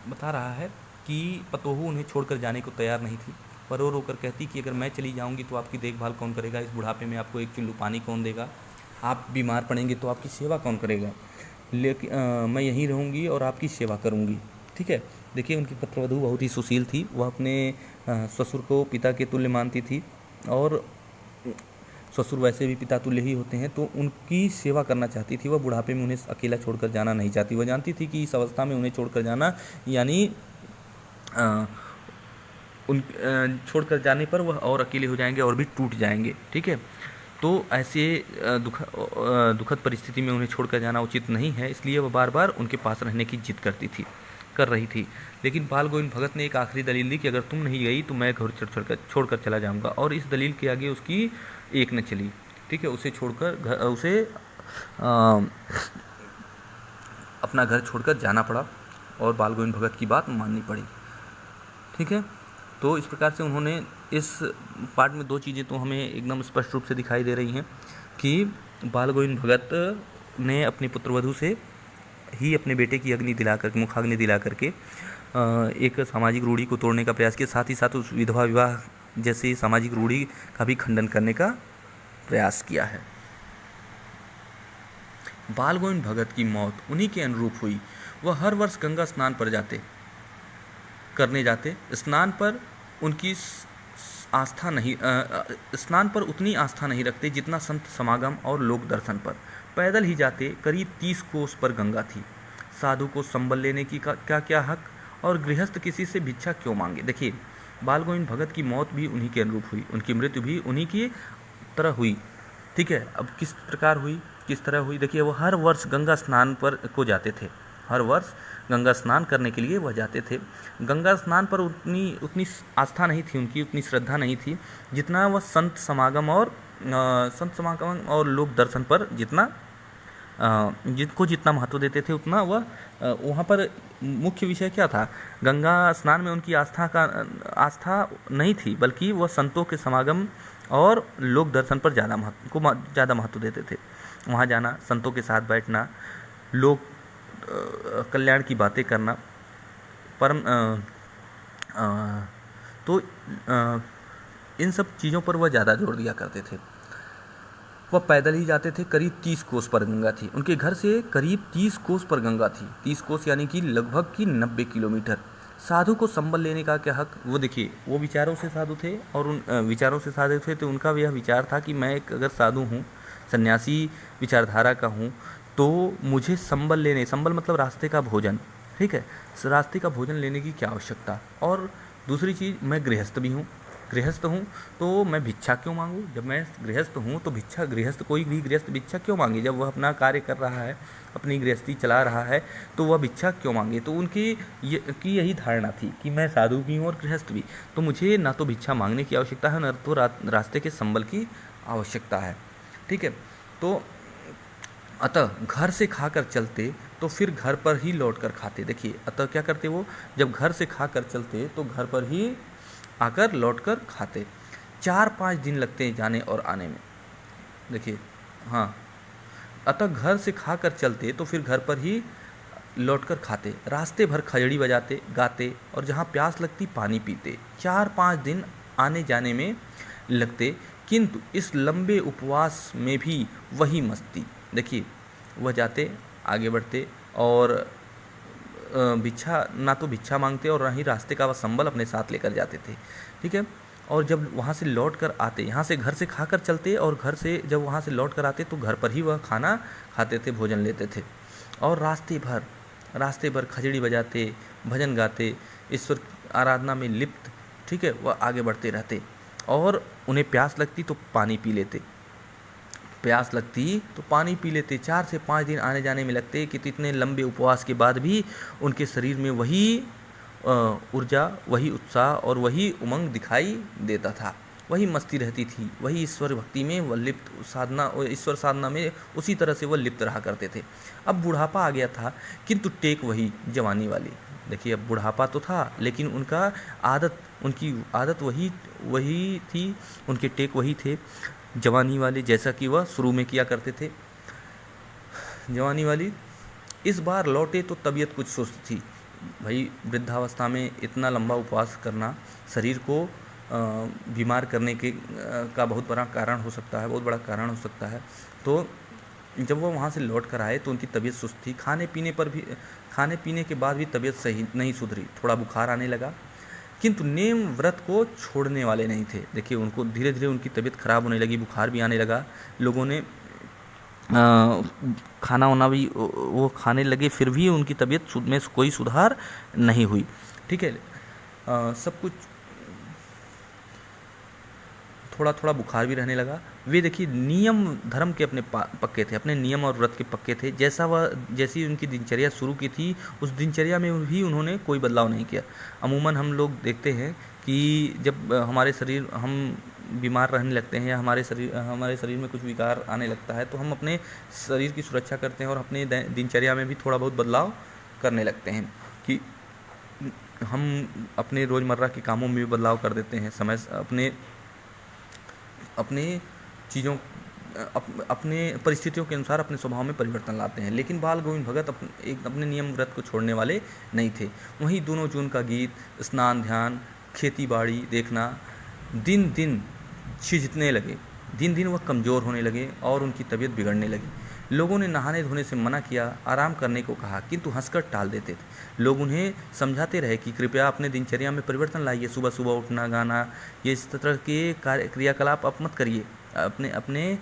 बता रहा है कि पतोहू उन्हें छोड़कर जाने को तैयार नहीं थी, पर रो रो कर कहती कि अगर मैं चली जाऊंगी तो आपकी देखभाल कौन करेगा, इस बुढ़ापे में आपको एक चुल्लू पानी कौन देगा, आप बीमार पड़ेंगे तो आपकी सेवा कौन करेगा, लेकिन मैं यहीं रहूंगी और आपकी सेवा करूंगी। ठीक है, देखिए उनकी पुत्रवधू बहुत ही सुशील थी, वह अपने ससुर को पिता के तुल्य मानती थी, और ससुर वैसे भी पिता तुल्य ही होते हैं, तो उनकी सेवा करना चाहती थी। वह बुढ़ापे में उन्हें अकेला छोड़कर जाना नहीं चाहती, वह जानती थी कि इस अवस्था में उन्हें छोड़कर जाना यानी छोड़कर जाने पर वह और अकेले हो जाएंगे और भी टूट जाएंगे। ठीक है, तो ऐसे दुखद परिस्थिति में उन्हें छोड़कर जाना उचित नहीं है, इसलिए वह बार बार उनके पास रहने की जिद कर रही थी। लेकिन बाल गोविंद भगत ने एक आखिरी दलील दी कि अगर तुम नहीं गई तो मैं घर छोड़कर चला जाऊंगा, और इस दलील के आगे उसकी एक न चली। ठीक है, उसे छोड़कर उसे अपना घर छोड़कर जाना पड़ा और बाल गोविंद भगत की बात माननी पड़ी। ठीक है, तो इस प्रकार से उन्होंने इस पार्ट में दो चीज़ें तो हमें एकदम स्पष्ट रूप से दिखाई दे रही हैं कि बाल गोविंद भगत ने अपनी पुत्रवधू से ही अपने बेटे की मुखाग्नि दिला करके एक सामाजिक रूढ़ी को तोड़ने का प्रयास किया, साथ ही साथ उस विधवा विवाह जैसे सामाजिक रूढ़ी का भी खंडन करने का प्रयास किया है। बाल गोविंद भगत की मौत उन्हीं के अनुरूप हुई। वह हर वर्ष गंगा स्नान करने जाते। स्नान पर उतनी आस्था नहीं रखते जितना संत समागम और लोक दर्शन पर। पैदल ही जाते। करीब 30 कोस पर गंगा थी। साधु को संबल लेने की क्या हक, और गृहस्थ किसी से भिक्षा क्यों मांगे। देखिए, बाल गोविंद भगत की मौत भी उन्हीं के अनुरूप हुई, उनकी मृत्यु भी उन्हीं की तरह हुई। ठीक है, अब किस तरह हुई देखिए, वो हर वर्ष गंगा स्नान को जाते थे। हर वर्ष गंगा स्नान करने के लिए वह जाते थे। गंगा स्नान पर उतनी आस्था नहीं थी उनकी, उतनी श्रद्धा नहीं थी जितना वह संत समागम और लोक दर्शन पर जितना महत्व देते थे, उतना वह वहाँ पर मुख्य विषय क्या था। गंगा स्नान में उनकी आस्था नहीं थी, बल्कि वह संतों के समागम और लोक दर्शन पर ज़्यादा महत्व देते थे। वहाँ जाना, संतों के साथ बैठना, लोक कल्याण की बातें करना, तो इन सब चीज़ों पर वह ज़्यादा जोर दिया करते थे। वह पैदल ही जाते थे। करीब 30 कोस पर गंगा थी। उनके घर से करीब 30 कोस पर गंगा थी। 30 कोस यानी कि लगभग की 90 किलोमीटर। साधु को संबल लेने का क्या हक। वो देखिए, वो विचारों से साधु थे, और उन विचारों से साधु थे तो उनका यह विचार था कि मैं अगर साधु हूँ, सन्यासी विचारधारा का हूँ, तो मुझे संबल मतलब रास्ते का भोजन। ठीक है, रास्ते का भोजन लेने की क्या आवश्यकता। और दूसरी चीज़, मैं गृहस्थ हूँ तो मैं भिक्षा क्यों मांगूँ। जब मैं गृहस्थ हूँ तो कोई भी गृहस्थ भिक्षा क्यों मांगे। जब वह अपना कार्य कर रहा है, अपनी गृहस्थी चला रहा है, तो वह भिक्षा क्यों मांगे। तो उनकी यही धारणा थी कि मैं साधु भी हूँ और गृहस्थ भी, तो मुझे ना तो भिक्षा मांगने की आवश्यकता है, ना तो रास्ते के संबल की आवश्यकता है। ठीक है, तो अतः घर से खाकर चलते तो फिर घर पर ही लौट कर खाते। देखिए, अतः क्या करते वो, जब घर से खाकर चलते तो घर पर ही आकर लौट कर खाते। 4-5 दिन लगते हैं जाने और आने में। देखिए, हाँ, अतः घर से खाकर चलते तो फिर घर पर ही लौट कर खाते। रास्ते भर खजड़ी बजाते, गाते, और जहाँ प्यास लगती पानी पीते। 4-5 दिन आने जाने में लगते, किंतु इस लंबे उपवास में भी वही मस्ती। देखिए, वह जाते, आगे बढ़ते, और ना तो भिक्षा मांगते और ना ही रास्ते का वह संबल अपने साथ लेकर जाते थे। ठीक है, और जब वहाँ से लौट कर आते, यहाँ से घर से खाकर चलते, और घर से जब वहाँ से लौट कर आते तो घर पर ही वह खाना खाते थे, भोजन लेते थे। और रास्ते भर खजड़ी बजाते, भजन गाते, ईश्वर आराधना में लिप्त। ठीक है, वह आगे बढ़ते रहते, और उन्हें प्यास लगती तो पानी पी लेते। 4 से 5 दिन आने जाने में लगते कि इतने लंबे उपवास के बाद भी उनके शरीर में वही ऊर्जा, वही उत्साह और वही उमंग दिखाई देता था। वही मस्ती रहती थी, वही ईश्वर भक्ति में वह लिप्त, ईश्वर साधना में उसी तरह से वह लिप्त रहा करते थे। अब बुढ़ापा आ गया था, किंतु टेक वही जवानी वाली। देखिए, अब बुढ़ापा तो था, लेकिन उनकी आदत वही थी, उनके टेक वही थे जवानी वाले, जैसा कि वह शुरू में किया करते थे। जवानी वाली। इस बार लौटे तो तबीयत कुछ सुस्त थी। भाई, वृद्धावस्था में इतना लंबा उपवास करना शरीर को बीमार करने का बहुत बड़ा कारण हो सकता है। तो जब वो वहाँ से लौट कर आए तो उनकी तबीयत सुस्त थी। खाने पीने के बाद भी तबीयत सही नहीं सुधरी, थोड़ा बुखार आने लगा, किंतु नेम व्रत को छोड़ने वाले नहीं थे। देखिए, उनको धीरे धीरे उनकी तबीयत खराब होने लगी, बुखार भी आने लगा। लोगों ने खाना वाना भी वो खाने लगे, फिर भी उनकी तबीयत में कोई सुधार नहीं हुई। ठीक है, सब कुछ थोड़ा थोड़ा बुखार भी रहने लगा। वे देखिए नियम धर्म के अपने पक्के थे, अपने नियम और व्रत के पक्के थे। जैसी उनकी दिनचर्या शुरू की थी, उस दिनचर्या में भी उन्होंने कोई बदलाव नहीं किया। अमूमन हम लोग देखते हैं कि जब हमारे शरीर हम बीमार रहने लगते हैं या हमारे शरीर में कुछ विकार आने लगता है, तो हम अपने शरीर की सुरक्षा करते हैं और अपने दिनचर्या में भी थोड़ा बहुत बदलाव करने लगते हैं कि हम अपने रोज़मर्रा के कामों में भी बदलाव कर देते हैं, समय अपने चीज़ों अपने परिस्थितियों के अनुसार अपने स्वभाव में परिवर्तन लाते हैं। लेकिन बाल गोविंद भगत अपने नियम व्रत को छोड़ने वाले नहीं थे। वहीं दोनों जून का गीत, स्नान ध्यान, खेती बाड़ी देखना दिन दिन छिजने लगे। दिन दिन वह कमज़ोर होने लगे और उनकी तबीयत बिगड़ने लगी। लोगों ने नहाने धोने से मना किया, आराम करने को कहा, किंतु हंसकर टाल देते थे। लोग उन्हें समझाते रहे कि कृपया अपने दिनचर्या में परिवर्तन लाइए, सुबह सुबह उठना, गाना, ये इस तरह के क्रियाकलाप आप मत करिए, अपने अपने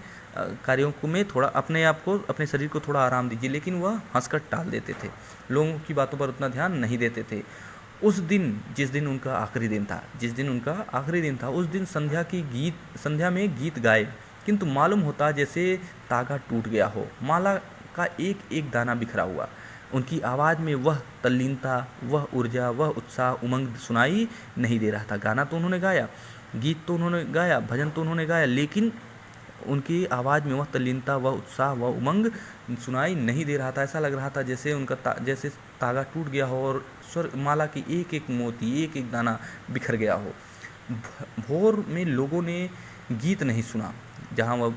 कार्यों को में थोड़ा अपने आप को, अपने शरीर को थोड़ा आराम दीजिए। लेकिन वह हंसकर टाल देते थे, लोगों की बातों पर उतना ध्यान नहीं देते थे। उस दिन जिस दिन उनका आखिरी दिन था, उस दिन संध्या में गीत गाए, किंतु मालूम होता जैसे तागा टूट गया हो, माला का एक एक दाना बिखरा हुआ। उनकी आवाज़ में वह तल्लीनता, वह ऊर्जा, वह उत्साह, उमंग सुनाई नहीं दे रहा था। गाना तो उन्होंने गाया, गीत तो उन्होंने गाया, भजन तो उन्होंने गाया, लेकिन उनकी आवाज़ में वह तल्लीनता, वह उत्साह, वह उमंग सुनाई नहीं दे रहा था। ऐसा लग रहा था जैसे जैसे तागा टूट गया हो और स्वर माला की एक एक मोती, एक एक दाना बिखर गया हो। भोर में लोगों ने गीत नहीं सुना, जहाँ वह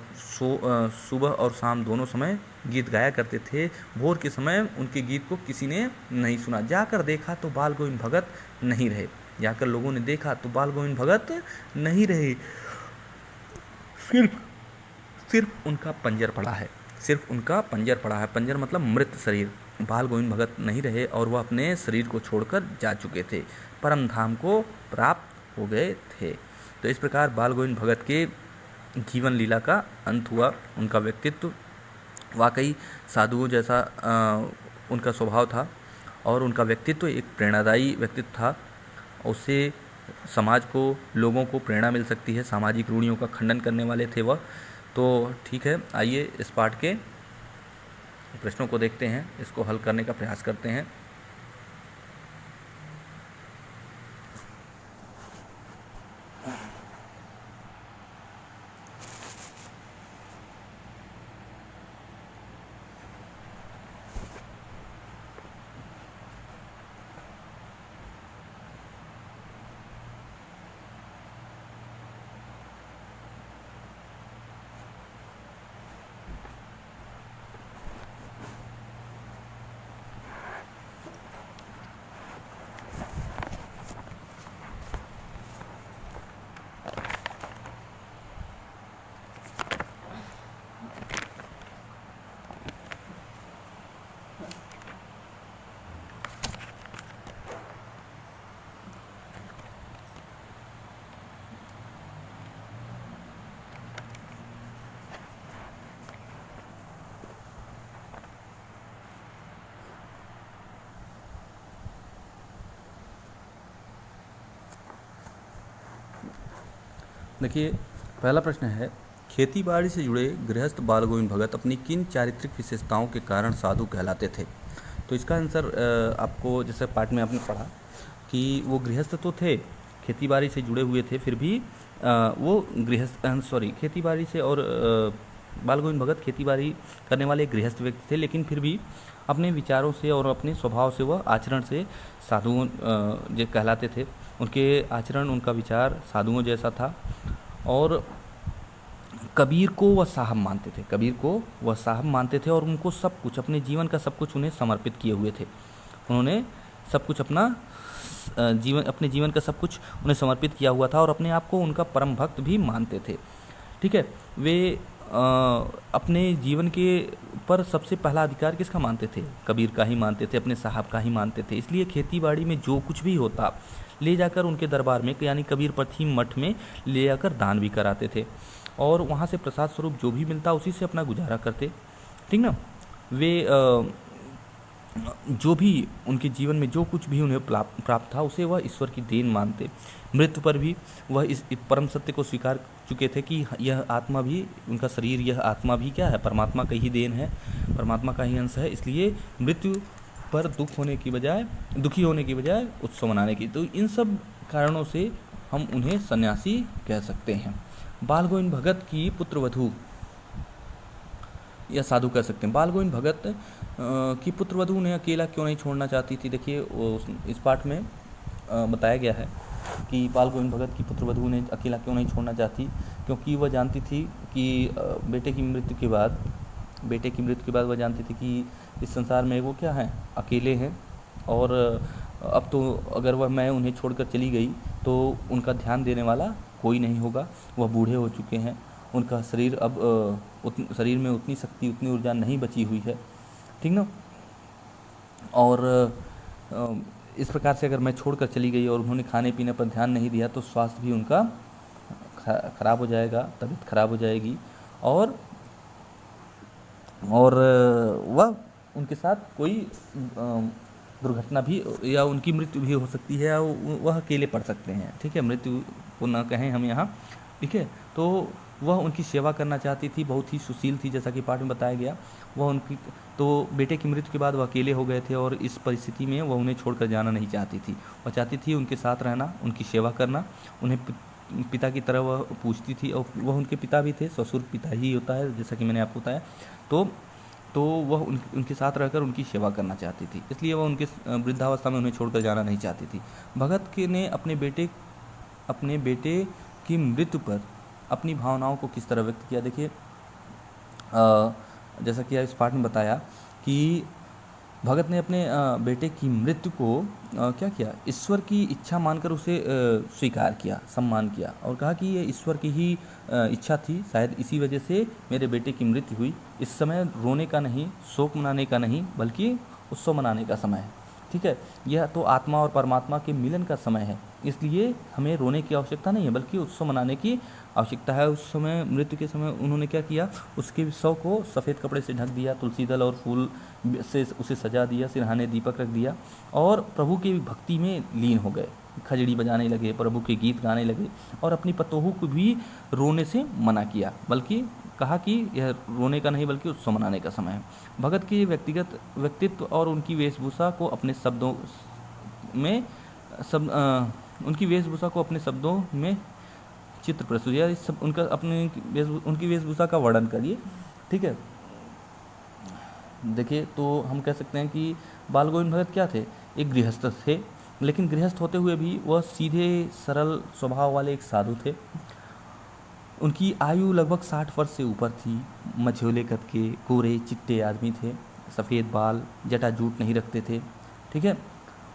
सुबह और शाम दोनों समय गीत गाया करते थे। भोर के समय उनके गीत को किसी ने नहीं सुना। जाकर देखा तो बाल गोविंद भगत नहीं रहे। जाकर लोगों ने देखा तो बाल गोविंद भगत नहीं रहे, सिर्फ उनका पंजर पड़ा है, पंजर मतलब मृत शरीर। बाल गोविंद भगत नहीं रहे और वह अपने शरीर को छोड़कर जा चुके थे, परम धाम को प्राप्त हो गए थे। तो इस प्रकार बाल गोविंद भगत के जीवन लीला का अंत हुआ। उनका व्यक्तित्व वाकई साधुओं जैसा उनका स्वभाव था और उनका व्यक्तित्व एक प्रेरणादायी व्यक्तित्व था। उससे समाज को, लोगों को प्रेरणा मिल सकती है। सामाजिक रूढ़ियों का खंडन करने वाले थे वह। तो ठीक है, आइए इस पाठ के प्रश्नों को देखते हैं, इसको हल करने का प्रयास करते हैं। देखिए, पहला प्रश्न है, खेती बाड़ी से जुड़े गृहस्थ बाल गोविंद भगत अपनी किन चारित्रिक विशेषताओं के कारण साधु कहलाते थे। तो इसका आंसर आपको, जैसे पाठ में आपने पढ़ा कि वो गृहस्थ तो थे, खेती बाड़ी से जुड़े हुए थे, फिर भी वो खेती बाड़ी से और बाल गोविंद भगत खेती बाड़ी करने वाले गृहस्थ व्यक्ति थे, लेकिन फिर भी अपने विचारों से और अपने स्वभाव से, वह आचरण से साधुओं जो कहलाते थे। उनके आचरण, उनका विचार साधुओं जैसा था और कबीर को वह साहब मानते थे और उनको सब कुछ, अपने जीवन का सब कुछ उन्हें समर्पित किए हुए थे। उन्होंने सब कुछ अपने जीवन का सब कुछ उन्हें समर्पित किया हुआ था और अपने आप को उनका परम भक्त भी मानते थे। ठीक है, वे अपने जीवन के पर सबसे पहला अधिकार किसका मानते थे? कबीर का ही मानते थे, अपने साहब का ही मानते थे। इसलिए खेती बाड़ी में जो कुछ भी होता ले जाकर उनके दरबार में, यानी कबीर पथी मठ में ले जाकर दान भी कराते थे और वहाँ से प्रसाद स्वरूप जो भी मिलता उसी से अपना गुजारा करते। ठीक ना। वे जो भी उनके जीवन में जो कुछ भी उन्हें प्राप्त था उसे वह ईश्वर की देन मानते। मृत्यु पर भी वह इस परम सत्य को स्वीकार चुके थे कि यह आत्मा भी, उनका शरीर, यह आत्मा भी क्या है, परमात्मा का ही देन है, परमात्मा का ही अंश है। इसलिए मृत्यु पर दुखी होने की बजाय उत्सव मनाने की, तो इन सब कारणों से हम उन्हें सन्यासी कह सकते हैं। बाल गोविंद भगत की पुत्रवधू या साधु कह सकते हैं। बाल गोविंद भगत की पुत्रवधू उन्हें अकेला क्यों नहीं छोड़ना चाहती थी? देखिए इस पाठ में बताया गया है कि बाल गोविंद भगत की पुत्रवधू उन्हें अकेला क्यों नहीं छोड़ना चाहती, क्योंकि वह जानती थी कि बेटे की मृत्यु के बाद वह जानती थी कि इस संसार में वो क्या है, अकेले हैं, और अब तो अगर मैं उन्हें छोड़कर चली गई तो उनका ध्यान देने वाला कोई नहीं होगा। वह बूढ़े हो चुके हैं, उनका शरीर अब शरीर में उतनी शक्ति, उतनी ऊर्जा नहीं बची हुई है, ठीक ना। और इस प्रकार से अगर मैं छोड़कर चली गई और उन्होंने खाने पीने पर ध्यान नहीं दिया तो स्वास्थ्य भी उनका खराब हो जाएगा, तबीयत खराब हो जाएगी, और वह उनके साथ कोई दुर्घटना भी या उनकी मृत्यु भी हो सकती है, या वह अकेले पड़ सकते हैं, ठीक है। मृत्यु को ना कहें हम यहाँ, ठीक है। तो वह उनकी सेवा करना चाहती थी, बहुत ही सुशील थी, जैसा कि पाठ में बताया गया। वह उनकी तो बेटे की मृत्यु के बाद वह अकेले हो गए थे, और इस परिस्थिति में वह उन्हें छोड़कर जाना नहीं चाहती थी। वह चाहती थी उनके साथ रहना, उनकी सेवा करना, उन्हें पिता की तरह वह पूछती थी, और वह उनके पिता भी थे, ससुर पिता ही होता है, जैसा कि मैंने आपको बताया। तो वह उनके साथ रहकर उनकी सेवा करना चाहती थी, इसलिए वह उनके वृद्धावस्था में उन्हें छोड़कर जाना नहीं चाहती थी। भगत के ने अपने बेटे की मृत्यु पर अपनी भावनाओं को किस तरह व्यक्त किया? देखिए जैसा कि इस पाठ में बताया कि भगत ने अपने बेटे की मृत्यु को क्या किया, ईश्वर की इच्छा मानकर उसे स्वीकार किया, सम्मान किया, और कहा कि ये ईश्वर की ही इच्छा थी, शायद इसी वजह से मेरे बेटे की मृत्यु हुई। इस समय रोने का नहीं, शोक मनाने का नहीं, बल्कि उत्सव मनाने का समय है, ठीक है। यह तो आत्मा और परमात्मा के मिलन का समय है, इसलिए हमें रोने की आवश्यकता नहीं है, बल्कि उत्सव मनाने की आवश्यकता है। उस समय, मृत्यु के समय, उन्होंने क्या किया, उसके शव को सफ़ेद कपड़े से ढक दिया, तुलसी दल और फूल से उसे सजा दिया, सिरहाने दीपक रख दिया, और प्रभु की भक्ति में लीन हो गए। खजड़ी बजाने लगे, प्रभु के गीत गाने लगे, और अपनी पतोहू को भी रोने से मना किया, बल्कि कहा कि यह रोने का नहीं बल्कि उत्सव मनाने का समय है। भगत के व्यक्तिगत व्यक्तित्व और उनकी वेशभूषा को अपने शब्दों में चित्र प्रस्तुत या सब उनकी वेशभूषा का वर्णन करिए, ठीक है। देखिए तो हम कह सकते हैं कि बाल गोविंद भगत क्या थे, एक गृहस्थ थे, लेकिन गृहस्थ होते हुए भी वह सीधे सरल स्वभाव वाले एक साधु थे। उनकी आयु लगभग 60 वर्ष से ऊपर थी, मझोले कद के, गोरे चिट्टे आदमी थे, सफ़ेद बाल, जटा जूट नहीं रखते थे, ठीक है।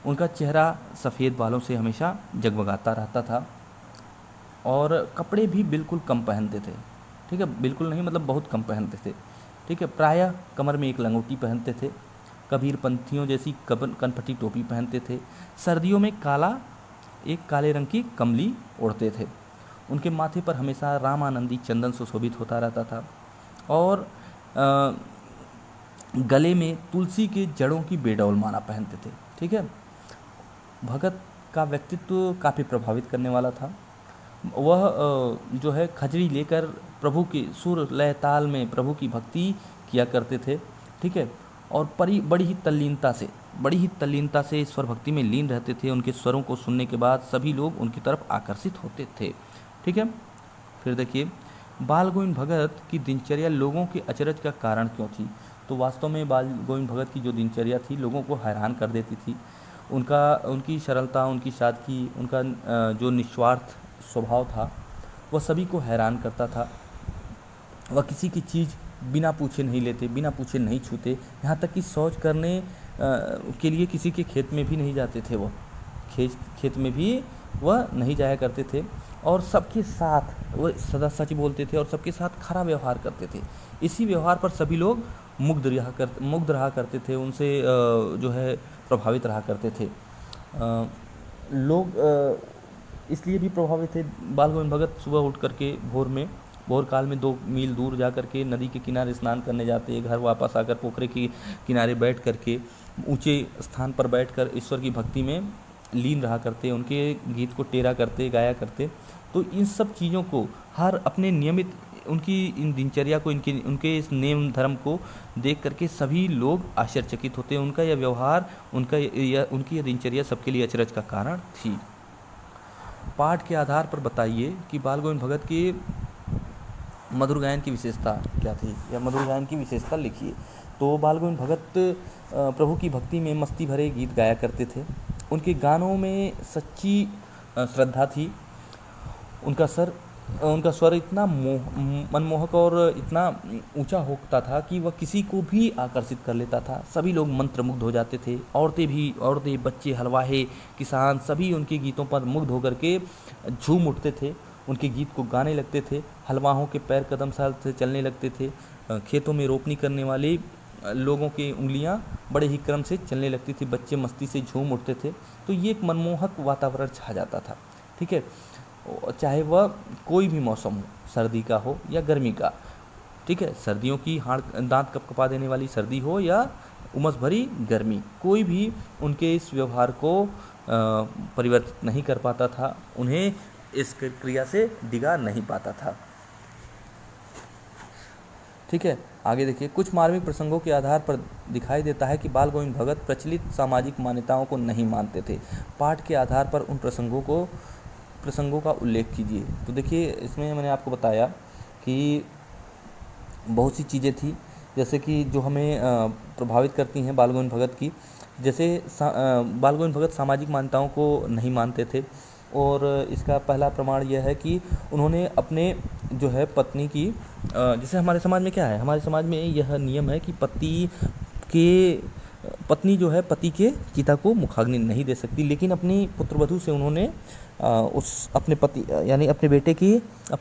उनका चेहरा सफ़ेद बालों से हमेशा जगमगाता रहता था, और कपड़े भी बिल्कुल कम पहनते थे, ठीक है, बिल्कुल नहीं मतलब बहुत कम पहनते थे, ठीक है। प्रायः कमर में एक लंगोटी पहनते थे, कबीरपंथियों जैसी कनपटी टोपी पहनते थे, सर्दियों में एक काले रंग की कमली ओढ़ते थे। उनके माथे पर हमेशा रामानंदी चंदन सुशोभित होता रहता था, और गले में तुलसी के जड़ों की बेडौल माला पहनते थे, ठीक है। भगत का व्यक्तित्व काफ़ी प्रभावित करने वाला था। वह जो है खजड़ी लेकर प्रभु की सुर लय ताल में प्रभु की भक्ति किया करते थे, ठीक है, और बड़ी ही तल्लीनता से ईश्वर भक्ति में लीन रहते थे। उनके स्वरों को सुनने के बाद सभी लोग उनकी तरफ आकर्षित होते थे, ठीक है। फिर देखिए बाल गोविंद भगत की दिनचर्या लोगों के अचरज का कारण क्यों थी? तो वास्तव में बाल गोविंद भगत की जो दिनचर्या थी लोगों को हैरान कर देती थी। उनकी सरलता, उनकी सादगी, उनका जो निस्वार्थ स्वभाव था वह सभी को हैरान करता था। वह किसी की चीज़ बिना पूछे नहीं लेते, बिना पूछे नहीं छूते, यहाँ तक कि शौच करने के लिए किसी के खेत में भी नहीं जाते थे। वह खेत में भी वह नहीं जाया करते थे, और सबके साथ वह सदा सच बोलते थे और सबके साथ खरा व्यवहार करते थे। इसी व्यवहार पर सभी लोग मुग्ध रहा करते थे, उनसे जो है प्रभावित रहा करते थे। लोग इसलिए भी प्रभावित थे। बाल गोविंद भगत सुबह उठ करके भोर काल में 2 मील दूर जा करके नदी के किनारे स्नान करने जाते, घर वापस आकर पोखरे के किनारे बैठ करके ऊंचे स्थान पर बैठकर ईश्वर की भक्ति में लीन रहा करते, उनके गीत को टेरा करते, गाया करते। तो इन सब चीज़ों को हर अपने नियमित उनकी इन दिनचर्या को, इनकी उनके इस नेम धर्म को देख करके सभी लोग आश्चर्यचकित होते हैं। उनका यह व्यवहार, उनकी यह दिनचर्या सबके लिए अचरज का कारण थी। पाठ के आधार पर बताइए कि बाल गोविंद भगत के मधुर गायन की विशेषता क्या थी, या मधुर गायन की विशेषता लिखिए। तो बाल गोविंद भगत प्रभु की भक्ति में मस्ती भरे गीत गाया करते थे। उनके गानों में सच्ची श्रद्धा थी। उनका स्वर इतना मनमोहक और इतना ऊंचा होता था कि वह किसी को भी आकर्षित कर लेता था। सभी लोग मंत्रमुग्ध हो जाते थे। औरतें, बच्चे, हलवाहे, किसान सभी उनके गीतों पर मुग्ध होकर के झूम उठते थे, उनके गीत को गाने लगते थे। हलवाहों के पैर कदम साल से चलने लगते थे। खेतों में रोपनी करने वाले लोगों की उंगलियां बड़े ही क्रम से चलने लगती थी। बच्चे मस्ती से झूम उठते थे। तो ये एक मनमोहक वातावरण छा जाता था। ठीक है, चाहे वह कोई भी मौसम हो, सर्दी का हो या गर्मी का। ठीक है, सर्दियों की दांत कपकपा देने वाली सर्दी हो या उमस भरी गर्मी, कोई भी उनके इस व्यवहार को परिवर्तित नहीं कर पाता था, उन्हें इस क्रिया से डिगा नहीं पाता था। ठीक है, आगे देखिए। कुछ मार्मिक प्रसंगों के आधार पर दिखाई देता है कि बाल गोविंद भगत प्रचलित सामाजिक मान्यताओं को नहीं मानते थे। पाठ के आधार पर उन प्रसंगों का उल्लेख कीजिए। तो देखिए, इसमें मैंने आपको बताया कि बहुत सी चीज़ें थी, जैसे कि जो हमें प्रभावित करती हैं बाल गोविंद भगत की। जैसे बाल गोविंद भगत सामाजिक मान्यताओं को नहीं मानते थे, और इसका पहला प्रमाण यह है कि उन्होंने अपने जो है पत्नी की, जैसे हमारे समाज में क्या है, हमारे समाज में यह नियम है कि पत्नी जो है पति के चिता को मुखाग्नि नहीं दे सकती, लेकिन अपनी पुत्रवधू से उन्होंने अपने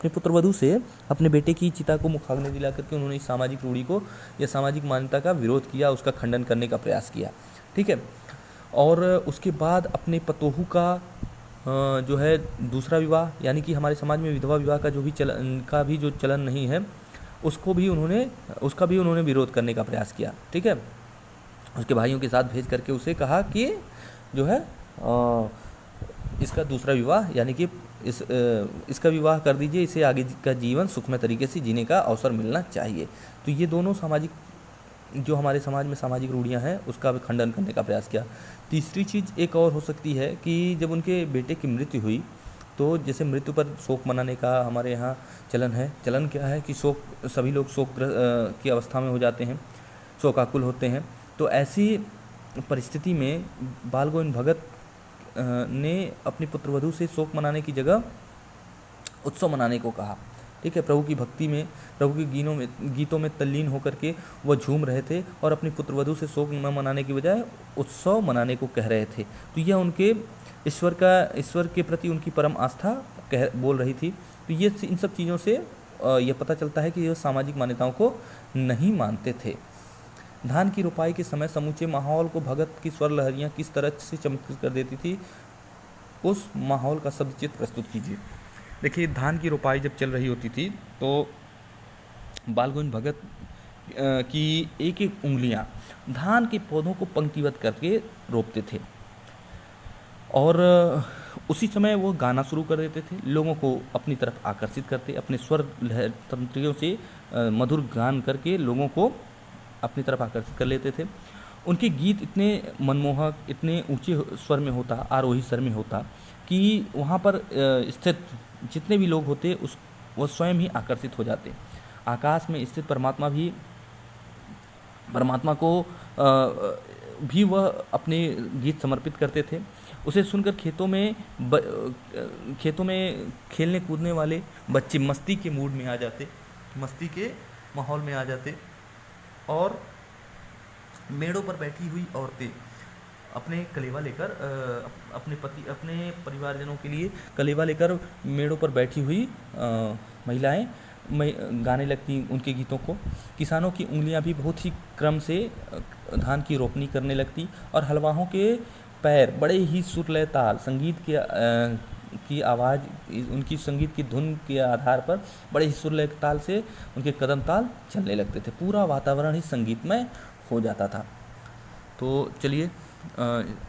पुत्रवधू से अपने बेटे की चिता को मुखाग्नि दिला करके उन्होंने इस सामाजिक रूढ़ी को या सामाजिक मान्यता का विरोध किया, उसका खंडन करने का प्रयास किया। ठीक है, और उसके बाद अपने पतोहू का जो है दूसरा विवाह, यानी कि हमारे समाज में विधवा विवाह का जो चलन नहीं है, उसका भी उन्होंने विरोध करने का प्रयास किया। ठीक है, उसके भाइयों के साथ भेज करके उसे कहा कि जो है इसका दूसरा विवाह, यानी कि इसका विवाह कर दीजिए, इसे आगे का जीवन सुखमय तरीके से जीने का अवसर मिलना चाहिए। तो ये दोनों जो हमारे समाज में सामाजिक रूढ़ियाँ हैं, उसका खंडन करने का प्रयास किया। तीसरी चीज़ एक और हो सकती है कि जब उनके बेटे की मृत्यु हुई, तो जैसे मृत्यु पर शोक मनाने का हमारे यहाँ चलन है। चलन क्या है कि सभी लोग शोक की अवस्था में हो जाते हैं, शोकाकुल होते हैं। तो ऐसी परिस्थिति में बाल गोविंद भगत ने अपनी पुत्रवधू से शोक मनाने की जगह उत्सव मनाने को कहा। ठीक है, प्रभु की भक्ति में, प्रभु के गीतों में तल्लीन होकर के वह झूम रहे थे और अपनी पुत्रवधू से शोक न मनाने की बजाय उत्सव मनाने को कह रहे थे। तो यह उनके ईश्वर के प्रति उनकी परम आस्था बोल रही थी। तो ये इन सब चीज़ों से यह पता चलता है कि यह सामाजिक मान्यताओं को नहीं मानते थे। धान की रोपाई के समय समूचे माहौल को भगत की स्वर लहरियाँ किस तरह से चमत्कृत कर देती थी, उस माहौल का शब्द चित्र प्रस्तुत कीजिए। देखिए, धान की रोपाई जब चल रही होती थी तो बाल गोविंद भगत की एक एक उंगलियां धान के पौधों को पंक्तिबद्ध करके रोपते थे, और उसी समय वो गाना शुरू कर देते थे, लोगों को अपनी तरफ आकर्षित करते, अपने स्वर लहर तंत्रियों से मधुर गान करके लोगों को अपनी तरफ आकर्षित कर लेते थे। उनके गीत इतने मनमोहक, इतने ऊंचे स्वर में होता, आरोही स्वर में होता कि वहाँ पर स्थित जितने भी लोग होते वो स्वयं ही आकर्षित हो जाते। आकाश में स्थित परमात्मा को भी वह अपने गीत समर्पित करते थे। उसे सुनकर खेतों में खेलने कूदने वाले बच्चे मस्ती के मूड में आ जाते, मस्ती के माहौल में आ जाते, और मेड़ों पर बैठी हुई औरतें अपने कलेवा लेकर अपने परिवारजनों के लिए कलेवा लेकर मेड़ों पर बैठी हुई महिलाएं गाने लगती उनके गीतों को। किसानों की उंगलियां भी बहुत ही क्रम से धान की रोपनी करने लगती, और हलवाहों के पैर बड़े ही सुरलय ताल, संगीत की आवाज़, उनकी संगीत की धुन के आधार पर बड़े ही सुरलय ताल से उनके कदम ताल चलने लगते थे। पूरा वातावरण ही संगीतमय हो जाता था। तो चलिए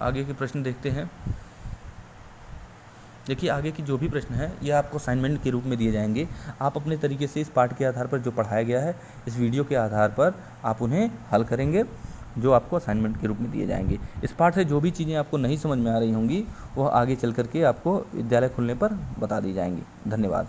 आगे के प्रश्न देखते हैं। देखिए, आगे की जो भी प्रश्न है ये आपको असाइनमेंट के रूप में दिए जाएंगे। आप अपने तरीके से इस पाठ के आधार पर जो पढ़ाया गया है, इस वीडियो के आधार पर आप उन्हें हल करेंगे, जो आपको असाइनमेंट के रूप में दिए जाएंगे। इस पाठ से जो भी चीज़ें आपको नहीं समझ में आ रही होंगी वह आगे चल करके आपको विद्यालय खुलने पर बता दी जाएंगी। धन्यवाद।